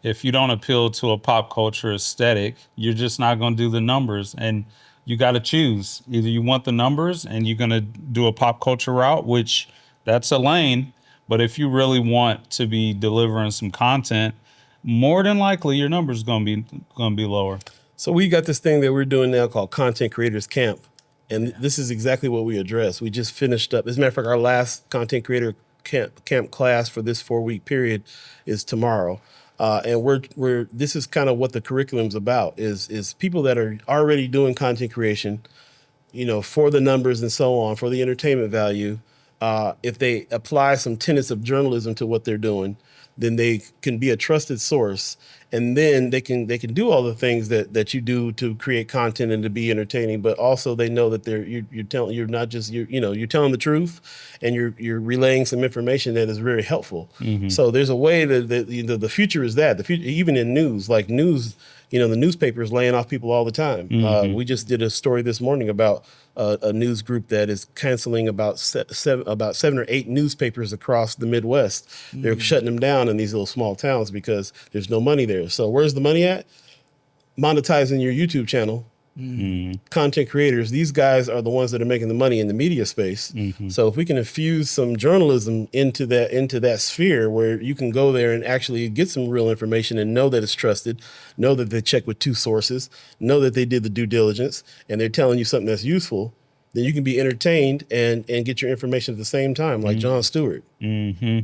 Speaker 2: if you don't appeal to a pop culture aesthetic, you're just not going to do the numbers. And you got to choose. Either you want the numbers and you're going to do a pop culture route, which that's a lane. But if you really want to be delivering some content, more than likely your numbers going to be lower.
Speaker 1: So we got this thing that we're doing now called Content Creators Camp. And this is exactly what we address. We just finished up. As a matter of fact, our last Content Creator Camp class for this 4-week period is tomorrow. And we're this is kind of what the curriculum's about is people that are already doing content creation, for the numbers and so on, for the entertainment value. If they apply some tenets of journalism to what they're doing, then they can be a trusted source, and then they can do all the things that you do to create content and to be entertaining. But also they know that you're telling the truth, and you're relaying some information that is very helpful. Mm-hmm. So there's a way that the future is that the future, even in news, like news. The newspaper is laying off people all the time. Mm-hmm. We just did a story this morning about a news group that is canceling about 7 or 8 newspapers across the Midwest. Mm-hmm. They're shutting them down in these little small towns because there's no money there. So where's the money at? Monetizing your YouTube channel. Mm-hmm. Content creators, these guys are the ones that are making the money in the media space. Mm-hmm. So if we can infuse some journalism into that sphere where you can go there and actually get some real information and know that it's trusted, know that they check with 2 sources, know that they did the due diligence, and they're telling you something that's useful, then you can be entertained and get your information at the same time, like Jon Stewart.
Speaker 2: Mm-hmm.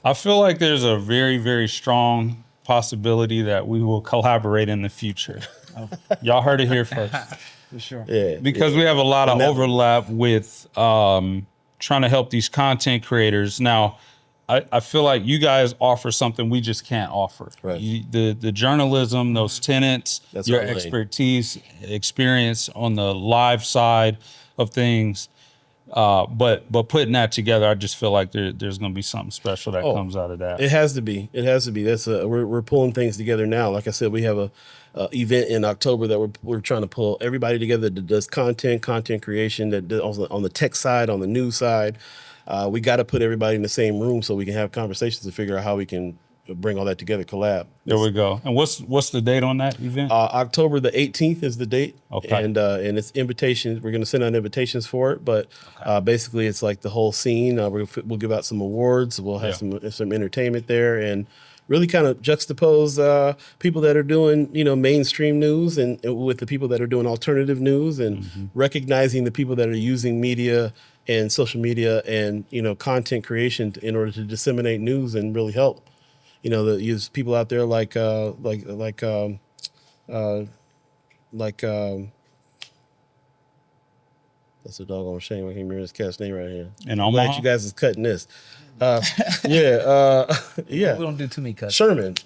Speaker 2: I feel like there's a very, very strong possibility that we will collaborate in the future. Oh. Y'all heard it here first.
Speaker 3: For sure.
Speaker 2: Yeah. Because we have a lot of overlap with trying to help these content creators. Now, I feel like you guys offer something we just can't offer.
Speaker 1: Right.
Speaker 2: The journalism, those tenets,
Speaker 1: that's
Speaker 2: your expertise, experience on the live side of things. But putting that together, I just feel like there's going to be something special that comes out of that.
Speaker 1: It has to be. That's we're pulling things together now. Like I said, we have a event in October that we're trying to pull everybody together that does content creation, that does also on the tech side, on the news side. We got to put everybody in the same room so we can have conversations to figure out how we can bring all that together, collab.
Speaker 2: There we go. And what's the date on that event?
Speaker 1: October the 18th is the date.
Speaker 2: Okay.
Speaker 1: And it's invitations. We're going to send out invitations for it, but basically it's like the whole scene. We'll give out some awards. We'll have some entertainment there, and really kind of juxtapose people that are doing mainstream news and with the people that are doing alternative news, and recognizing the people that are using media and social media and content creation in order to disseminate news and really help you know, there's people out there like that's a doggone shame. I can't remember this cat's name right here.
Speaker 2: In
Speaker 1: I'm
Speaker 2: Omaha?
Speaker 1: glad you guys is cutting this. Yeah.
Speaker 3: We don't do too many cuts.
Speaker 1: Sherman.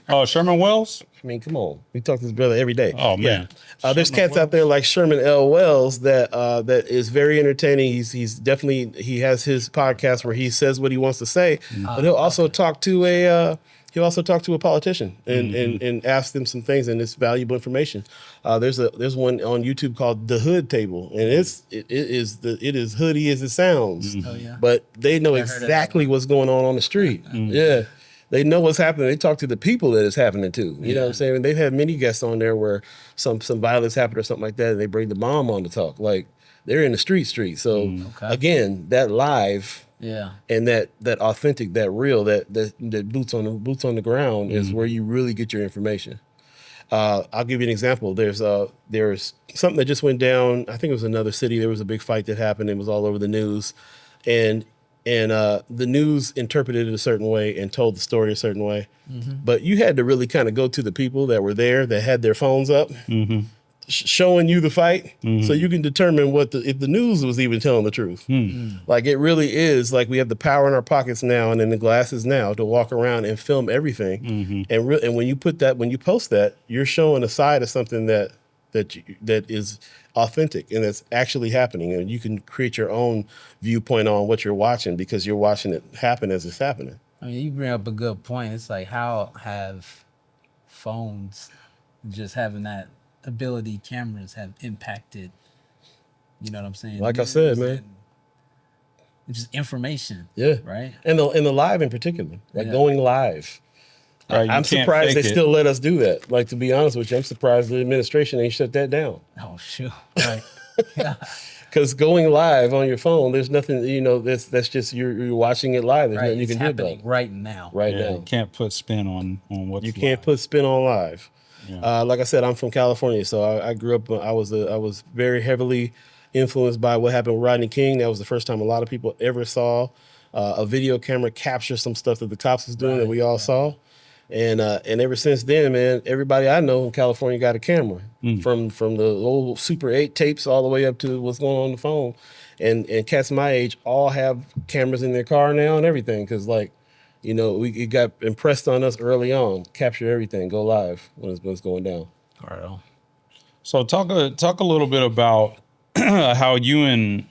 Speaker 2: Oh, Sherman Wells?
Speaker 1: I mean, come on. We talk to this brother every day.
Speaker 2: Oh, man.
Speaker 1: There's cats out there like Sherman L. Wells that is very entertaining. He's definitely, he has his podcast where he says what he wants to say, but he'll also talk to a politician and ask them some things, and it's valuable information. There's one on YouTube called The Hood Table, and it is hoodie as it sounds.
Speaker 3: Oh, yeah.
Speaker 1: But they know exactly what's going on the street. Yeah. They know what's happening. They talk to the people that it's happening to. You know what I'm saying? And they've had many guests on there where some violence happened or something like that, and they bring the mom on to talk. Like, they're in the street. So again, that live and that authentic, that real, that boots on the ground is where you really get your information. I'll give you an example. There's something that just went down. I think it was another city. There was a big fight that happened. It was all over the news, and the news interpreted it a certain way and told the story a certain way. But you had to really kind of go to the people that were there, that had their phones up, showing you the fight, so you can determine if the news was even telling the truth. Like, it really is like we have the power in our pockets now and in the glasses now to walk around and film everything. And when you post that, you're showing a side of something that is authentic and that's actually happening, and you can create your own viewpoint on what you're watching because you're watching it happen as it's happening.
Speaker 3: I mean, you bring up a good point. It's like, how have phones, just having that ability, cameras have impacted, you know what I'm saying?
Speaker 1: Like I said, man,
Speaker 3: just information.
Speaker 1: Yeah.
Speaker 3: Right.
Speaker 1: And the live in particular, like going live.
Speaker 2: Right,
Speaker 1: I'm surprised they still let us do that. Like, to be honest with you, I'm surprised the administration ain't shut that down.
Speaker 3: Oh, sure. Right. Yeah.
Speaker 1: Because going live on your phone, there's nothing, you know, that's just you're watching it live. There's nothing you can do about it.
Speaker 3: Right now.
Speaker 1: Right now.
Speaker 2: You can't put spin on what's
Speaker 1: You can't put spin on live.
Speaker 2: Yeah.
Speaker 1: Like I said, I'm from California, so I grew up. I was very heavily influenced by what happened with Rodney King. That was the first time a lot of people ever saw a video camera capture some stuff that the cops was doing that we all saw. And ever since then, man, everybody I know in California got a camera, from the old Super 8 tapes all the way up to what's going on the phone. And cats my age all have cameras in their car now and everything, because, like, you know, it got impressed on us early on. Capture everything, go live when it's going down.
Speaker 3: All right.
Speaker 2: So talk a little bit about how you and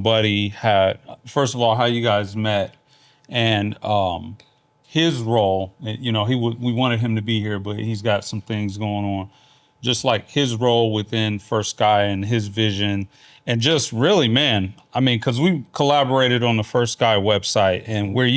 Speaker 2: Buddy had, first of all, how you guys met, and his role. You know, we wanted him to be here, but he's got some things going on. Just like his role within First Sky and his vision, and just really, man, I mean, because we collaborated on the First Sky website, and where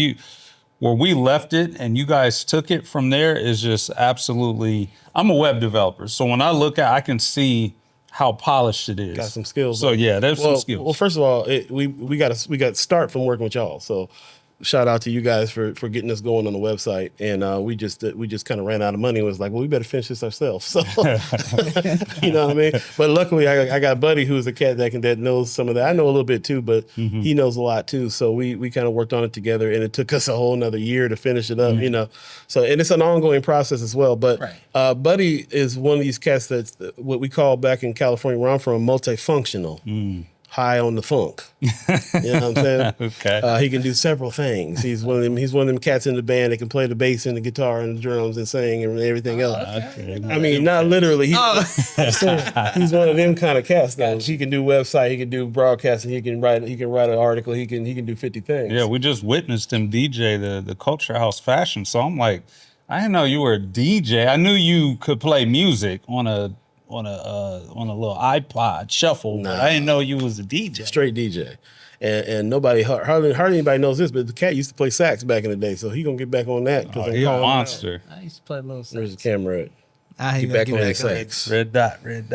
Speaker 2: we left it and you guys took it from there is just absolutely. I'm a web developer, so when I look at, I can see how polished it is.
Speaker 1: Got some skills.
Speaker 2: So yeah, there's some skills.
Speaker 1: Well, first of all, we got to start from working with y'all. So shout out to you guys for getting us going on the website. And we just kind of ran out of money and was like, well, we better finish this ourselves. So you know what I mean? But luckily I got Buddy, who's a cat that knows some of that. I know a little bit too, but he knows a lot too. So we kind of worked on it together, and it took us a whole nother year to finish it up, you know? So, and it's an ongoing process as well. But Buddy is one of these cats that's what we call back in California, where I'm from, multifunctional. High on the funk. You know what I'm saying?
Speaker 2: Okay.
Speaker 1: He can do several things. He's one of them cats in the band that can play the bass and the guitar and the drums and sing and everything else.
Speaker 2: Okay.
Speaker 1: I mean, not literally. He's one of them kind of cats though. He can do website, he can do broadcasting, he can write an article, he can do 50 things.
Speaker 2: Yeah, we just witnessed him DJ the Culture House Fashion. So I'm like, I didn't know you were a DJ. I knew you could play music on a little iPod shuffle. But I didn't know you was a DJ.
Speaker 1: Straight DJ. And nobody, hardly anybody knows this, but the cat used to play sax back in the day, so he gonna get back on that.
Speaker 2: Oh, he's a monster.
Speaker 3: I used to play a little sax.
Speaker 1: There's the camera.
Speaker 3: Get
Speaker 1: back on your sax.
Speaker 2: Red dot.
Speaker 1: Red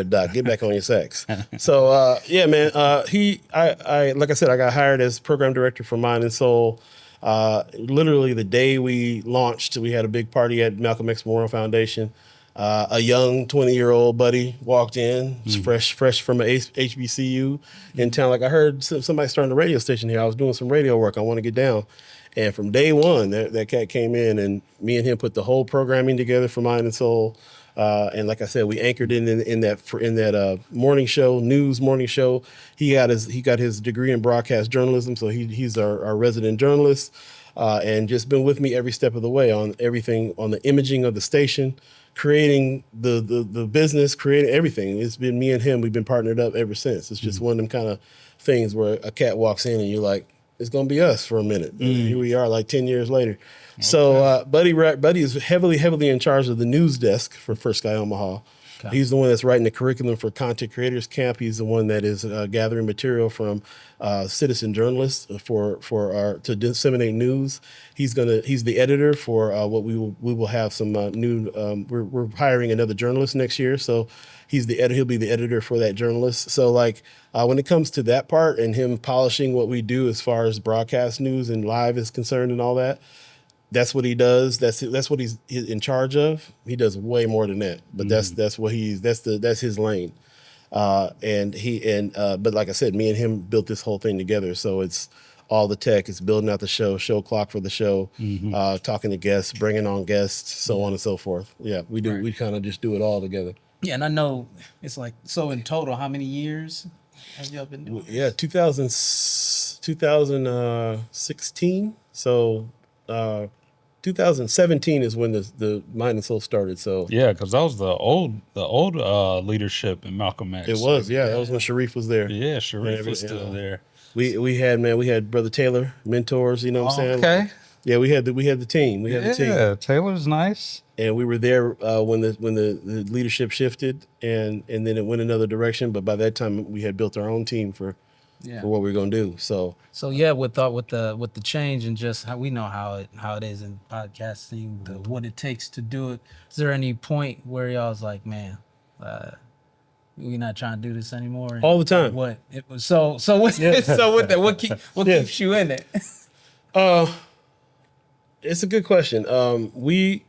Speaker 1: dot. Get back on your sax. So yeah, man. I like I said, I got hired as program director for Mind and Soul. Literally the day we launched, we had a big party at Malcolm X Memorial Foundation. A young 20-year-old buddy walked in, fresh from a HBCU in town. Like, I heard somebody starting a radio station here. I was doing some radio work. I want to get down. And from day one, that cat came in, and me and him put the whole programming together for Mind and Soul. And like I said, we anchored in that morning show, news morning show. He got his degree in broadcast journalism, so he's our resident journalist, and just been with me every step of the way on everything, on the imaging of the station, creating the business, creating everything. It's been me and him. We've been partnered up ever since. It's just one of them kind of things where a cat walks in and you're like, it's gonna be us for a minute. Here we are, like 10 years later. Okay. So Buddy is heavily in charge of the news desk for First Sky Omaha. Okay. He's the one that's writing the curriculum for Content Creators Camp. He's the one that is gathering material from citizen journalists to disseminate news. He's the editor for what we will have some new. We're hiring another journalist next year, so he'll be the editor for that journalist. So when it comes to that part and him polishing what we do as far as broadcast news and live is concerned and all that, that's what he does. That's what he's in charge of. He does way more than that, but that's his lane. But like I said, me and him built this whole thing together. So it's all the tech. It's building out the show clock for the show, talking to guests, bringing on guests, so on and so forth. Yeah, we do. Right. We kind of just do it all together.
Speaker 3: Yeah, and I know it's like, so in total, how many years have y'all been doing?
Speaker 1: Yeah, 2016. So 2017 is when the Mind and Soul started. So
Speaker 2: yeah, because that was the old leadership in Malcolm X.
Speaker 1: It was, yeah. That was when Sharif was there.
Speaker 2: Yeah, Sharif was still there.
Speaker 1: We had Brother Taylor, mentors. You know what I'm saying?
Speaker 2: Okay.
Speaker 1: Yeah, we had the team.
Speaker 2: Yeah, Taylor's nice.
Speaker 1: And we were there when the leadership shifted, and then it went another direction. But by that time, we had built our own team for what we were gonna do. So
Speaker 3: yeah, with the change and just how we know how it is in podcasting, what it takes to do it. Is there any point where y'all was like, man, we're not trying to do this anymore?
Speaker 1: All the time.
Speaker 3: What it was so with that, what keeps you in it?
Speaker 1: It's a good question. We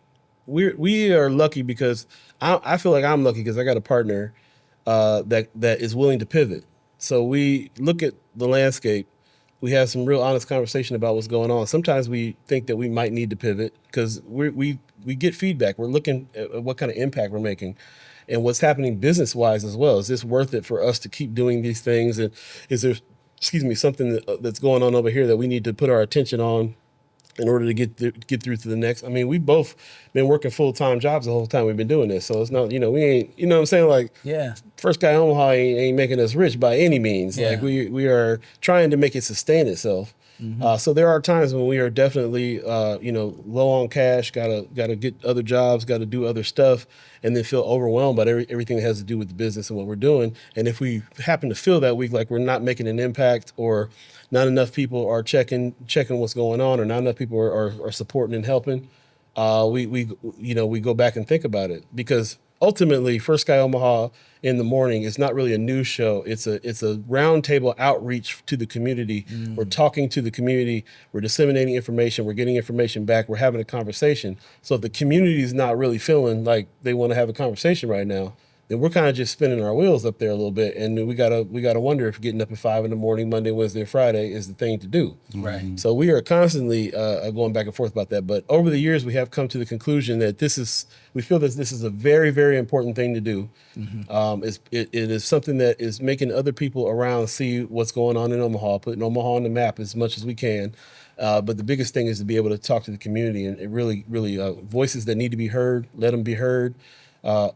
Speaker 1: are lucky because I feel like I'm lucky because I got a partner that is willing to pivot. So we look at the landscape. We have some real honest conversation about what's going on. Sometimes we think that we might need to pivot because we get feedback. We're looking at what kind of impact we're making and what's happening business-wise as well. Is this worth it for us to keep doing these things? And is there, something that's going on over here that we need to put our attention on in order to get through to the next? I mean, we've both been working full-time jobs the whole time we've been doing this. So it's not, we ain't, you know what I'm saying? Like,
Speaker 3: yeah,
Speaker 1: First Guy Omaha ain't making us rich by any means. Yeah. Like we are trying to make it sustain itself. Mm-hmm. So there are times when we are definitely, low on cash, gotta get other jobs, gotta do other stuff, and then feel overwhelmed by everything that has to do with the business and what we're doing. And if we happen to feel that week like we're not making an impact, or not enough people are checking what's going on, or not enough people are supporting and helping, we go back and think about it, because ultimately First Guy Omaha in the morning is not really a news show. It's a roundtable outreach to the community. We're talking to the community. We're disseminating information. We're getting information back. We're having a conversation. So if the community is not really feeling like they want to have a conversation right now, then we're kind of just spinning our wheels up there a little bit, and we gotta wonder if getting up at 5 a.m, Monday, Wednesday, Friday is the thing to do.
Speaker 3: Right.
Speaker 1: So we are constantly going back and forth about that. But over the years, we have come to the conclusion that we feel that this is a very, very important thing to do. Mm-hmm. It is something that is making other people around see what's going on in Omaha, putting Omaha on the map as much as we can. But the biggest thing is to be able to talk to the community, and it really voices that need to be heard, let them be heard.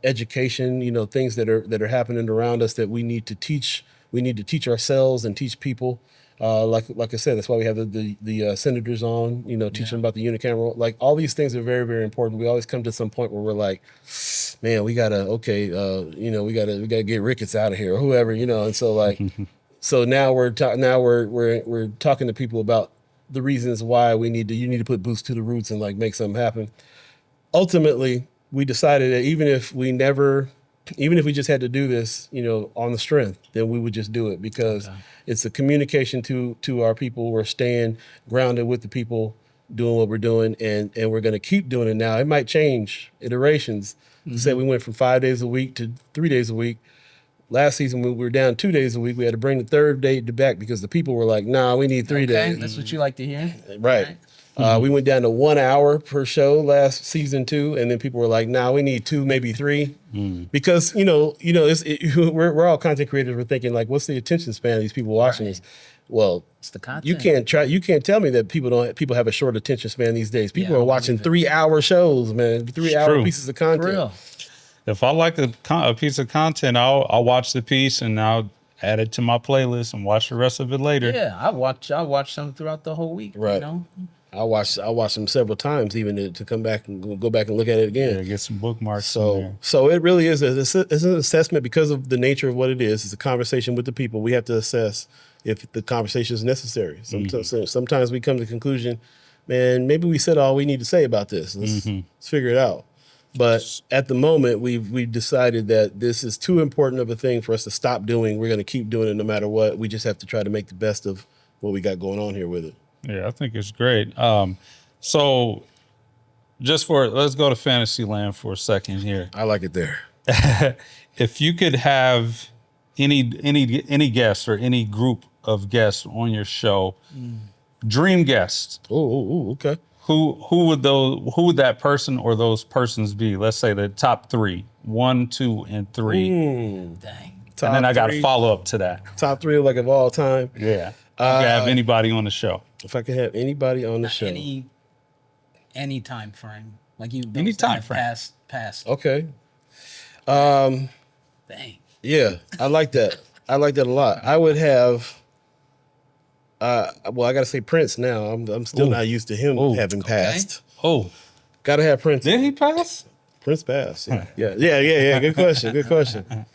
Speaker 1: Education, things that are happening around us that we need to teach. We need to teach ourselves and teach people. Like I said, that's why we have the senators on. Teaching about the unicameral. Like, all these things are very, very important. We always come to some point where we're like, man, we gotta get Ricketts out of here, or whoever, And so so now we're talking to people about the reasons why you need to put boots to the roots and make something happen. Ultimately, we decided that even if we just had to do this, on the strength, then we would just do it, because it's a communication to our people. We're staying grounded with the people, doing what we're doing, and we're going to keep doing it now. It might change iterations, Said we went from 5 days a week to 3 days a week. Last season, we were down 2 days a week. We had to bring the third day back because the people were like, nah, we need 3 days.
Speaker 3: That's what you like to hear?
Speaker 1: Right. We went down to 1 hour per show last season 2, and then people were like, "Nah, we need 2, maybe 3," because we're all content creators. We're thinking like, "What's the attention span of these people watching this?" Well,
Speaker 3: It's the content.
Speaker 1: you can't tell me that people have a short attention span these days. People are watching 3-hour shows, man, 3-hour pieces of content.
Speaker 3: For real.
Speaker 2: If I like a piece of content, I'll watch the piece and I'll add it to my playlist and watch the rest of it later.
Speaker 3: Yeah, I watch some throughout the whole week.
Speaker 1: Right.
Speaker 3: You know?
Speaker 1: I watched them several times even to come back and go back and look at it again.
Speaker 2: Yeah, get some bookmarks.
Speaker 1: So it really is it's an assessment because of the nature of what it is. It's a conversation with the people. We have to assess if the conversation is necessary. Sometimes we come to the conclusion, man, maybe we said all we need to say about this. Let's figure it out. But at the moment, we've decided that this is too important of a thing for us to stop doing. We're going to keep doing it no matter what. We just have to try to make the best of what we got going on here with it.
Speaker 2: Yeah, I think it's great. So let's go to Fantasyland for a second here.
Speaker 1: I like it there.
Speaker 2: If you could have any guest or any group of guests on your show, dream guest.
Speaker 1: Oh, okay.
Speaker 2: Who would that person or those persons be? Let's say the top 3, 1, 2, and 3.
Speaker 3: Dang.
Speaker 2: And then I got to follow up to that.
Speaker 1: Top 3 like of all time.
Speaker 2: Yeah. If I could have anybody on the show.
Speaker 1: If I could have anybody on the show.
Speaker 3: Any time frame. Like you
Speaker 2: Any time frame.
Speaker 3: Past.
Speaker 1: Okay.
Speaker 3: Dang.
Speaker 1: Yeah, I like that. I like that a lot. I would have I gotta say Prince now. I'm still not used to him having passed.
Speaker 2: Oh.
Speaker 1: Gotta have Prince.
Speaker 2: Did he pass?
Speaker 1: Prince passed. Yeah. Good question.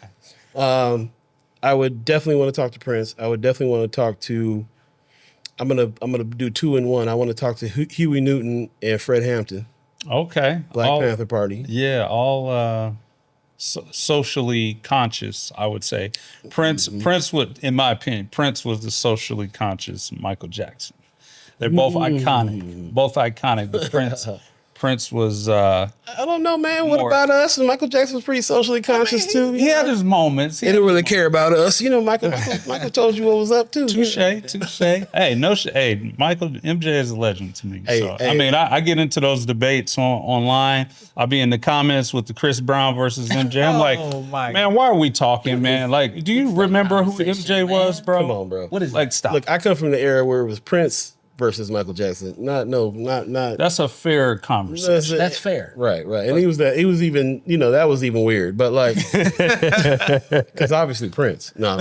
Speaker 1: I would definitely want to talk to Prince. I would definitely want to talk to. I'm gonna do 2 in 1. I want to talk to Huey Newton and Fred Hampton.
Speaker 2: Okay.
Speaker 1: Black Panther Party.
Speaker 2: Yeah, all socially conscious, I would say. Prince would, in my opinion, Prince was the socially conscious Michael Jackson. They're both iconic. But Prince was.
Speaker 1: I don't know, man. What about us? And Michael Jackson was pretty socially conscious too.
Speaker 2: He had his moments.
Speaker 1: He didn't really care about us. Michael told you what was up too.
Speaker 2: Touche. Hey, Michael MJ is a legend to me. I get into those debates online. I'll be in the comments with the Chris Brown versus MJ. I'm like, man, why are we talking, man? Like, do you remember who MJ was, bro?
Speaker 1: Come on, bro.
Speaker 3: What is
Speaker 2: like? Stop.
Speaker 1: Look, I come from the era where it was Prince versus Michael Jackson. Not.
Speaker 2: That's a fair conversation.
Speaker 3: That's fair.
Speaker 1: Right. And he was even, that was even weird. But like, because obviously Prince. No.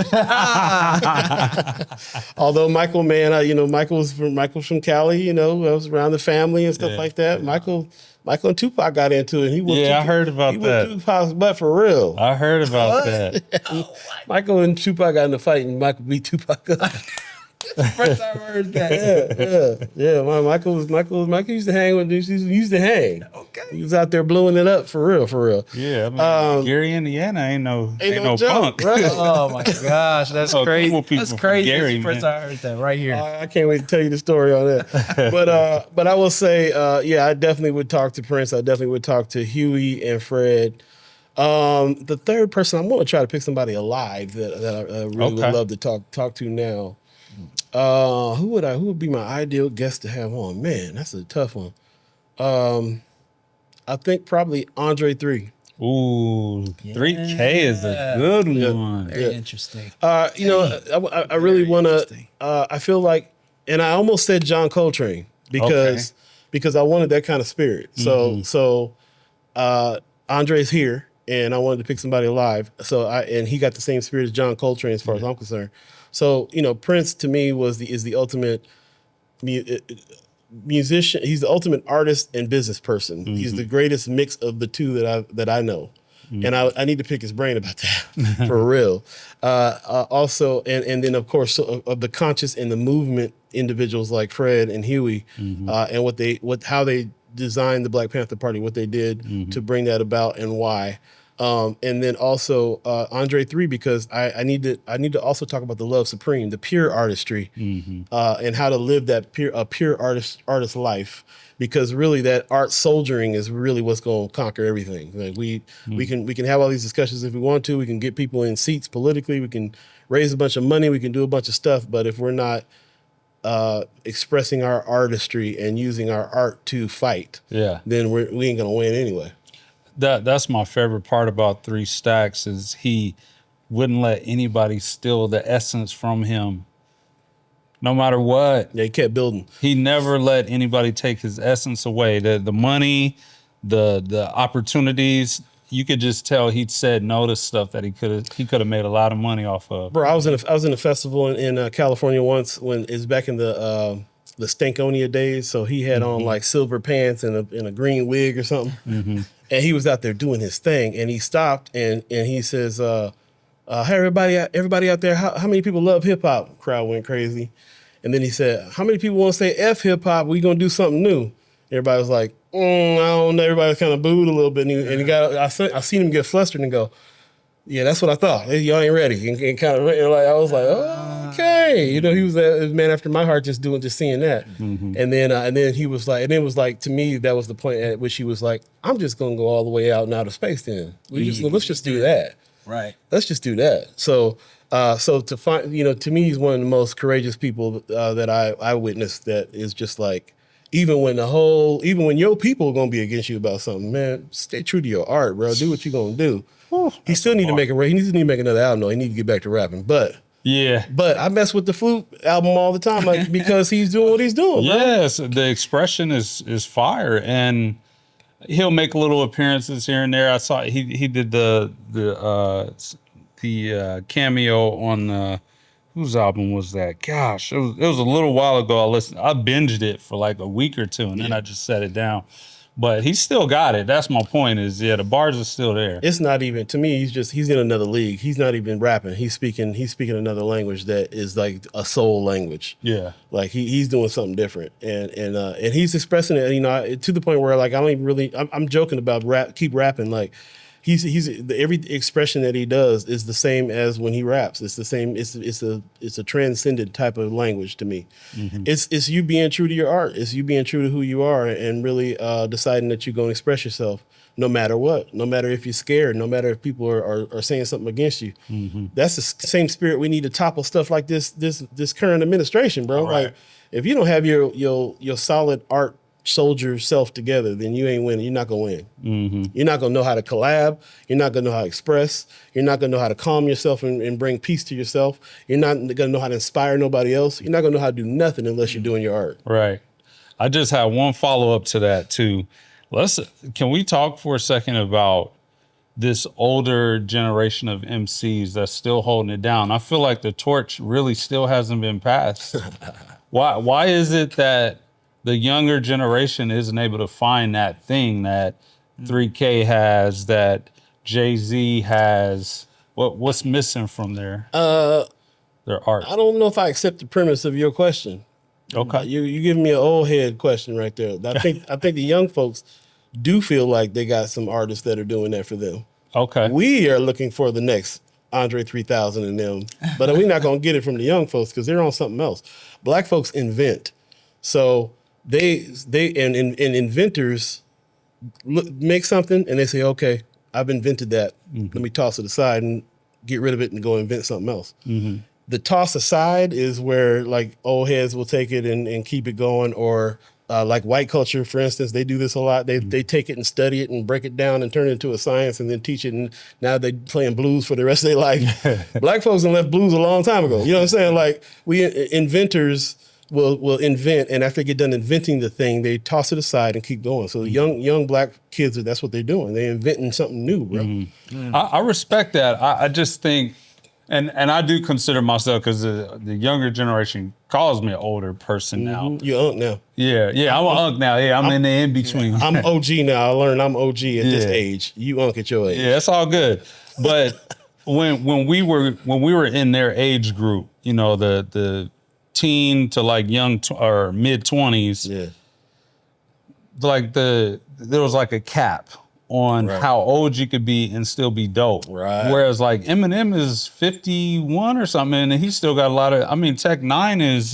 Speaker 1: Although Michael, man, Michael's from Cali. I was around the family and stuff like that. Michael and Tupac got into it.
Speaker 2: I heard about that.
Speaker 1: He Tupac's butt for real.
Speaker 2: I heard about that.
Speaker 1: Michael and Tupac got in a fight, and Michael beat Tupac up.
Speaker 3: First time I heard that.
Speaker 1: Yeah. Michael used to hang with. He used to hang.
Speaker 3: Okay.
Speaker 1: He was out there blowing it up for real.
Speaker 2: Yeah, Gary, Indiana ain't no
Speaker 1: joke,
Speaker 2: punk.
Speaker 1: Right?
Speaker 3: Oh my gosh, that's crazy. That's crazy.
Speaker 2: Gary,
Speaker 3: First time I heard that right here.
Speaker 1: I can't wait to tell you the story on that. But I will say, I definitely would talk to Prince. I definitely would talk to Huey and Fred. The third person, I'm going to try to pick somebody alive that I really would love to talk to now. Who would be my ideal guest to have on? Man, that's a tough one. I think probably Andre 3.
Speaker 2: Ooh, 3K is a good one.
Speaker 3: Very interesting.
Speaker 1: I really want to. I feel like, and I almost said John Coltrane because I wanted that kind of spirit. So Andre's here, and I wanted to pick somebody alive. And he got the same spirit as John Coltrane as far as I'm concerned. So, Prince to me is the ultimate musician. He's the ultimate artist and business person. He's the greatest mix of the two that I know. And I need to pick his brain about that for real. Also, and then of course of the conscious and the movement individuals like Fred and Huey, and how they designed the Black Panther Party, what they did to bring that about and why. And then also Andre 3, because I need to also talk about the Love Supreme, the pure artistry, and how to live that pure artist life. Because really, that art soldiering is really what's going to conquer everything. Like we can have all these discussions if we want to. We can get people in seats politically. We can raise a bunch of money. We can do a bunch of stuff. But if we're not expressing our artistry and using our art to fight, then we ain't gonna win anyway.
Speaker 2: That's my favorite part about 3 Stacks is he wouldn't let anybody steal the essence from him. No matter what.
Speaker 1: Yeah, he kept building.
Speaker 2: He never let anybody take his essence away. The money, the opportunities, you could just tell he'd said no to stuff that he could have made a lot of money off of.
Speaker 1: Bro, I was in a festival in California once when it's back in the Stankonia days. So he had on like silver pants and a green wig or something. And he was out there doing his thing, and he stopped and he says, "Hey, everybody out there, how many people love hip hop?" Crowd went crazy. And then he said, "How many people want to say F hip hop? We gonna do something new?" Everybody was like, I don't know. Everybody kind of booed a little bit, and he got. I seen him get flustered and go, "Yeah, that's what I thought. Y'all ain't ready." And kind of like I was like, "Oh, okay." You know, he was a man after my heart, just seeing that. And then he was like, and it was like, to me, that was the point at which he was like, "I'm just gonna go all the way out and out of space. Then let's just do that.
Speaker 3: Right.
Speaker 1: Let's just do that." So to find, to me, he's one of the most courageous people that I witnessed. That is just like, even when your people are gonna be against you about something, man, stay true to your art, bro. Do what you're gonna do. He still need to make he needs to make another album though. He need to get back to rapping. But I mess with the Flute album all the time, like, because he's doing what he's doing, bro.
Speaker 2: Yes, the expression is fire, and he'll make little appearances here and there. I saw he did the cameo on whose album was that? Gosh, it was a little while ago. I binged it for like a week or two, and then I just set it down. But he's still got it. That's my point. Is the bars are still there.
Speaker 1: It's not even, to me. He's in another league. He's not even rapping. He's speaking another language that is like a soul language.
Speaker 2: Yeah,
Speaker 1: like he's doing something different, and he's expressing it. To the point where like I don't even really. I'm joking about keep rapping. Like he's every expression that he does is the same as when he raps. It's the same. It's a transcendent type of language to me. It's you being true to your art. It's you being true to who you are, and really deciding that you're going to express yourself no matter what, no matter if you're scared, no matter if people are saying something against you. That's the same spirit we need to topple stuff like this current administration, bro. Right. Like if you don't have your solid art soldier self together, then you ain't winning. You're not gonna win. You're not gonna know how to collab. You're not gonna know how to express. You're not gonna know how to calm yourself and bring peace to yourself. You're not gonna know how to inspire nobody else. You're not gonna know how to do nothing unless you're doing your art.
Speaker 2: Right. I just have one follow up to that too. Can we talk for a second about this older generation of MCs that's still holding it down? I feel like the torch really still hasn't been passed. Why is it that the younger generation isn't able to find that thing that 3K has, that Jay-Z has? What's missing from their art?
Speaker 1: I don't know if I accept the premise of your question.
Speaker 2: Okay.
Speaker 1: You giving me an old head question right there. I think the young folks do feel like they got some artists that are doing that for them.
Speaker 2: Okay.
Speaker 1: We are looking for the next Andre 3000 and them, but we're not going to get it from the young folks because they're on something else. Black folks invent. So they inventors make something and they say, okay, I've invented that. Let me toss it aside and get rid of it and go invent something else. The toss aside is where like old heads will take it and keep it going, or like white culture, for instance, they do this a lot. They take it and study it and break it down and turn it into a science and then teach it. And now they playing blues for the rest of their life. Black folks have left blues a long time ago. You know what I'm saying? Like inventors will invent, and after they get done inventing the thing, they toss it aside and keep going. So young black kids, that's what they're doing. They're inventing something new, bro.
Speaker 2: I respect that. I just think, and I do consider myself, because the younger generation calls me an older person now.
Speaker 1: You're unk now.
Speaker 2: Yeah, I'm an unk now. Yeah, I'm in the in-between.
Speaker 1: I'm OG now. I learned I'm OG at this age. You unk at your age.
Speaker 2: Yeah, it's all good. But when we were in their age group, you know, the teen to like young or mid 20s,
Speaker 1: yeah,
Speaker 2: like there was like a cap on how old you could be and still be dope.
Speaker 1: Right.
Speaker 2: Whereas like Eminem is 51 or something, and he still got a lot of. I mean, Tech Nine is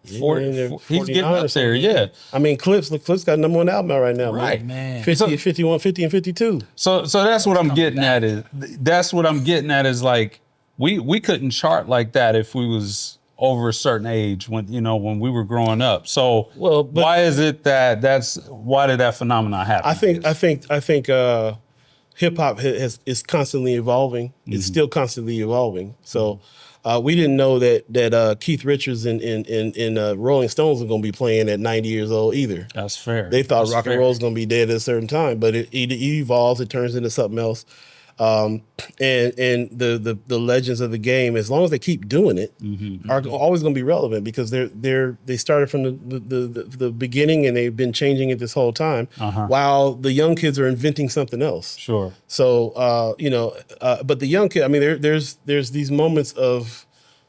Speaker 2: he's getting up there. Yeah.
Speaker 1: I mean, Clips got #1 album out right now.
Speaker 2: Right,
Speaker 1: man. 50, 51, 50, and 52.
Speaker 2: So that's what I'm getting at is like we couldn't chart like that if we was over a certain age when we were growing up. So why is it why did that phenomenon happen?
Speaker 1: I think hip hop is constantly evolving. It's still constantly evolving. So we didn't know that Keith Richards and Rolling Stones were going to be playing at 90 years old either.
Speaker 2: That's fair.
Speaker 1: They thought rock and roll was going to be dead at a certain time, but it evolves. It turns into something else. And the legends of the game, as long as they keep doing it, are always going to be relevant because they started from the beginning and they've been changing it this whole time, while the young kids are inventing something else.
Speaker 2: Sure.
Speaker 1: So but the young kid, I mean, there's these moments of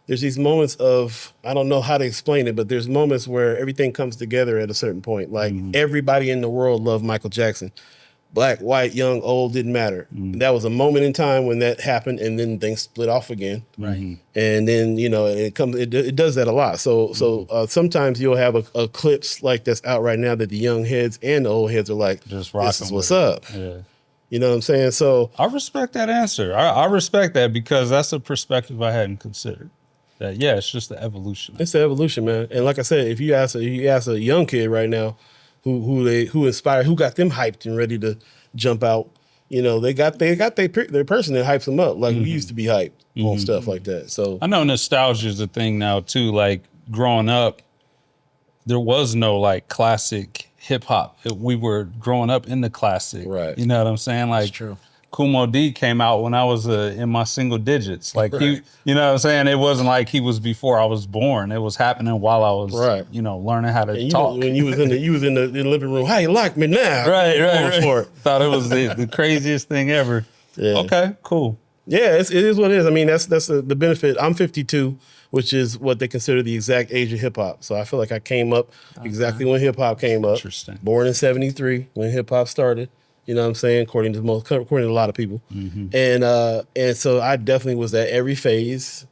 Speaker 1: I don't know how to explain it, but there's moments where everything comes together at a certain point. Like everybody in the world loved Michael Jackson. Black, white, young, old, didn't matter. That was a moment in time when that happened, and then things split off again.
Speaker 3: Right.
Speaker 1: And then it does that a lot. So sometimes you'll have a clips like that's out right now that the young heads and the old heads are like,
Speaker 2: just
Speaker 1: this is what's up.
Speaker 2: Yeah.
Speaker 1: You know what I'm saying? So
Speaker 2: I respect that answer. I respect that because that's a perspective I hadn't considered. That it's just the evolution.
Speaker 1: It's the evolution, man. And like I said, if you ask a young kid right now, who inspired, who got them hyped and ready to jump out. They got their person that hypes them up. Like we used to be hyped on stuff like that. So
Speaker 2: I know nostalgia is a thing now too. Like growing up, there was no like classic hip hop. We were growing up in the classic.
Speaker 1: Right.
Speaker 2: You know what I'm saying? Like
Speaker 3: That's true.
Speaker 2: Kumo D came out when I was in my single digits. Like you know what I'm saying? It wasn't like he was before I was born. It was happening while I was, learning how to talk.
Speaker 1: When you was in the living room, how you like me now?
Speaker 2: Right. Thought it was the craziest thing ever.
Speaker 1: Yeah.
Speaker 2: Okay, cool.
Speaker 1: Yeah, it is what it is. I mean, that's the benefit. I'm 52, which is what they consider the exact age of hip hop. So I feel like I came up exactly when hip hop came up.
Speaker 2: Interesting.
Speaker 1: Born in '73 when hip hop started. You know what I'm saying? According to a lot of people. And so I definitely was at every phase,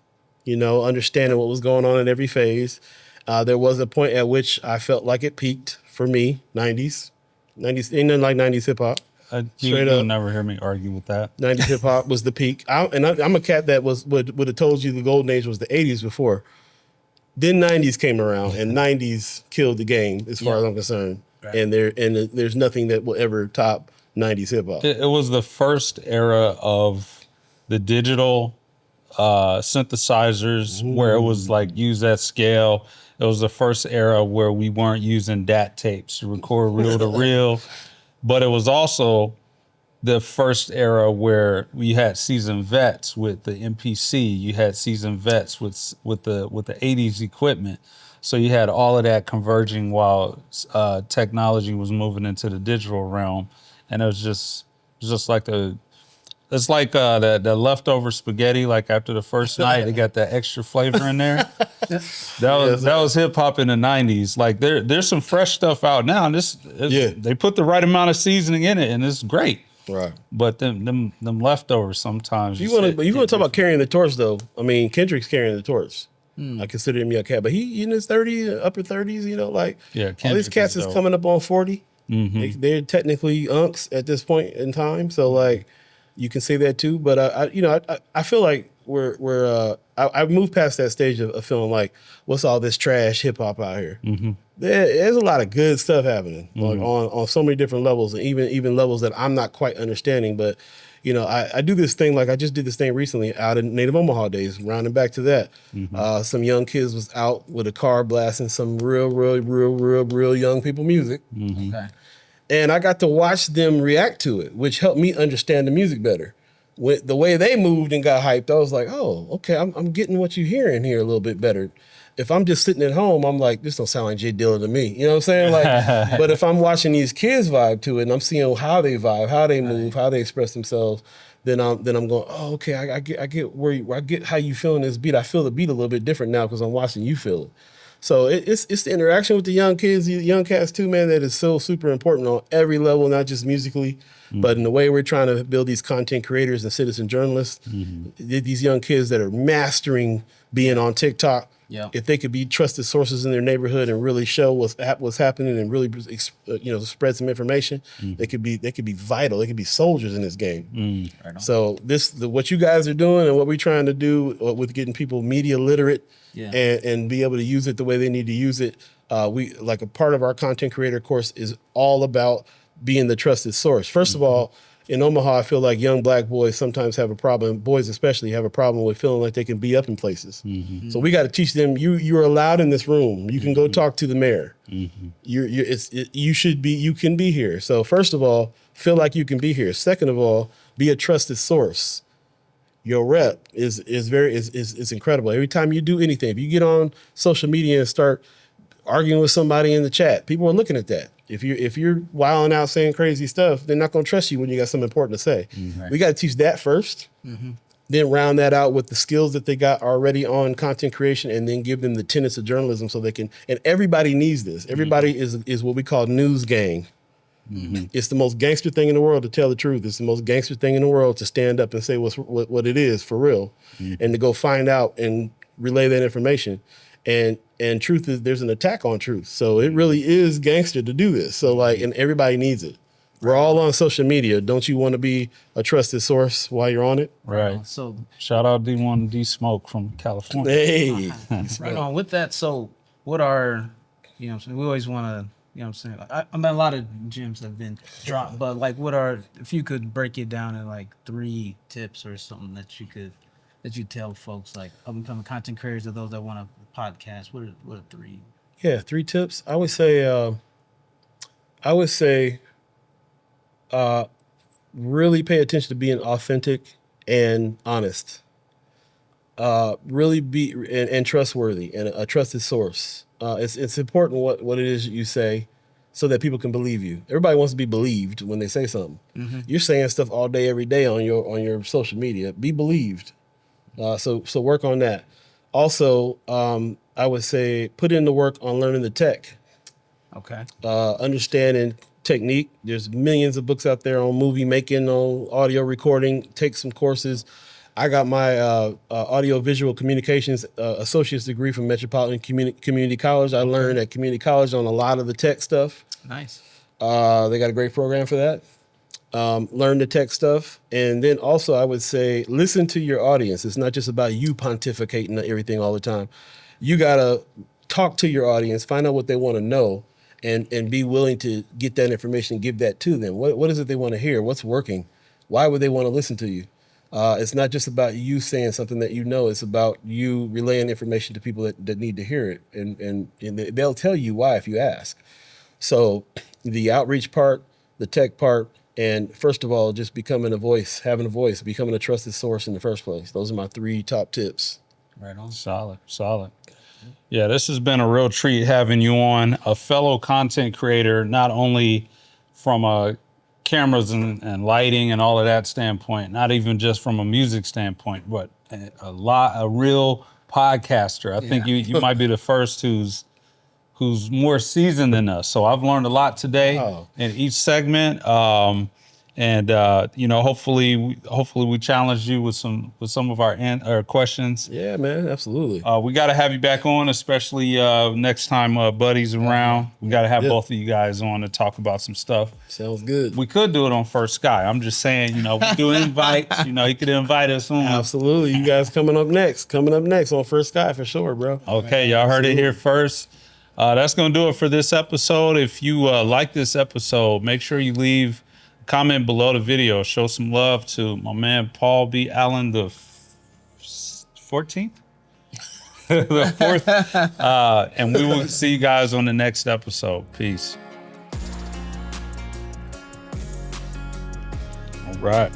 Speaker 1: understanding what was going on in every phase. There was a point at which I felt like it peaked for me, 90s. Ain't nothing like 90s hip hop.
Speaker 2: You'll never hear me argue with that.
Speaker 1: 90s hip hop was the peak. I'm a cat that would have told you the golden age was the 80s before. Then 90s came around and 90s killed the game as far as I'm concerned. Right. And there's nothing that will ever top 90s hip hop.
Speaker 2: It was the first era of the digital synthesizers where it was like used at scale. It was the first era where we weren't using DAT tapes to record reel to reel, but it was also the first era where we had seasoned vets with the MPC. You had seasoned vets with the 80s equipment. So you had all of that converging while technology was moving into the digital realm. And it was just like the leftover spaghetti. Like after the first night, they got that extra flavor in there. That was hip hop in the '90s. Like there's some fresh stuff out now, and they put the right amount of seasoning in it, and it's great.
Speaker 1: Right.
Speaker 2: But them leftovers sometimes.
Speaker 1: You want to talk about carrying the torch though? I mean, Kendrick's carrying the torch. I consider him a cat, but he in his 30s, upper 30s. All these cats is coming up on 40. They're technically unks at this point in time, so like you can say that too. But I feel like I've moved past that stage of feeling like what's all this trash hip hop out here. There's a lot of good stuff happening like on so many different levels, and even levels that I'm not quite understanding. But I do this thing, like I just did this thing recently out in Native Omaha days, rounding back to that. Some young kids was out with a car blasting some real young people music.
Speaker 3: Okay.
Speaker 1: And I got to watch them react to it, which helped me understand the music better. With the way they moved and got hyped, I was like, oh, okay, I'm getting what you're hearing here a little bit better. If I'm just sitting at home, I'm like, this don't sound like Jay Dilla to me. You know what I'm saying? Like, but if I'm watching these kids vibe to it and I'm seeing how they vibe, how they move, how they express themselves, then I'm going, oh, okay, I get how you feeling this beat. I feel the beat a little bit different now because I'm watching you feel it. So it's the interaction with the young kids, the young cats too, man, that is so super important on every level, not just musically, but in the way we're trying to build these content creators and citizen journalists. These young kids that are mastering being on TikTok. Yeah. If they could be trusted sources in their neighborhood and really show what's happening and really spread some information, they could be vital. They could be soldiers in this game. Right on. So what you guys are doing and what we're trying to do with getting people media literate and be able to use it the way they need to use it. We like a part of our content creator course is all about being the trusted source. First of all, in Omaha, I feel like young black boys sometimes have a problem, boys especially have a problem with feeling like they can be up in places. So we got to teach them, you're allowed in this room. You can go talk to the mayor. You can be here. So first of all, feel like you can be here. Second of all, be a trusted source. Your rep is incredible. Every time you do anything, if you get on social media and start arguing with somebody in the chat, people are looking at that. If you're wilding out saying crazy stuff, they're not going to trust you when you got something important to say. Right. We got to teach that first, then round that out with the skills that they got already on content creation, and then give them the tenets of journalism so they can. And everybody needs this. Everybody is what we call news gang. It's the most gangster thing in the world to tell the truth. It's the most gangster thing in the world to stand up and say what it is for real, and to go find out and relay that information. And truth is, there's an attack on truth. So it really is gangster to do this. So and everybody needs it. We're all on social media. Don't you want to be a trusted source while you're on it?
Speaker 2: Right. So shout out D1 D Smoke from California.
Speaker 1: Hey.
Speaker 3: Right on. With that, so what are, we always want to, I mean, a lot of gyms have been dropped, but if you could break it down in 3 tips or something that you tell folks up-and-coming content creators or those that want to podcast, what are 3?
Speaker 1: Yeah, 3 tips. I would say really pay attention to being authentic and honest. Really be and trustworthy and a trusted source. It's important what it is you say so that people can believe you. Everybody wants to be believed when they say something. You're saying stuff all day, every day on your social media. Be believed. So work on that. Also, I would say put in the work on learning the tech. Okay. Understanding technique. There's millions of books out there on movie making, on audio recording. Take some courses. I got my audio visual communications associate's degree from Metropolitan Community College. I learned at community college on a lot of the tech stuff. Nice. They got a great program for that. Learn the tech stuff. And then also I would say, listen to your audience. It's not just about you pontificating everything all the time. You got to talk to your audience, find out what they want to know, and be willing to get that information, give that to them. What is it they want to hear? What's working? Why would they want to listen to you? It's not just about you saying something that you know. It's about you relaying information to people that need to hear it. And they'll tell you why if you ask. So the outreach part, the tech part, and first of all, just becoming a voice, having a voice, becoming a trusted source in the first place. Those are my 3 top tips.
Speaker 2: Right on. Solid. Yeah, this has been a real treat having you on, a fellow content creator, not only from a cameras and lighting and all of that standpoint, not even just from a music standpoint, but a real podcaster. I think you might be the first who's more seasoned than us. So I've learned a lot today in each segment. Hopefully we challenged you with some of our questions.
Speaker 1: Yeah, man, absolutely.
Speaker 2: We got to have you back on, especially next time Buddy's around. We got to have both of you guys on to talk about some stuff.
Speaker 1: Sounds good.
Speaker 2: We could do it on First Sky. I'm just saying, we do invites. He could invite us on.
Speaker 1: Absolutely. You guys coming up next on First Sky for sure, bro.
Speaker 2: Okay, y'all heard it here first. That's going to do it for this episode. If you like this episode, make sure you leave a comment below the video. Show some love to my man, Paul B. Allen, the 14th? The 4th. And we will see you guys on the next episode. Peace. All right.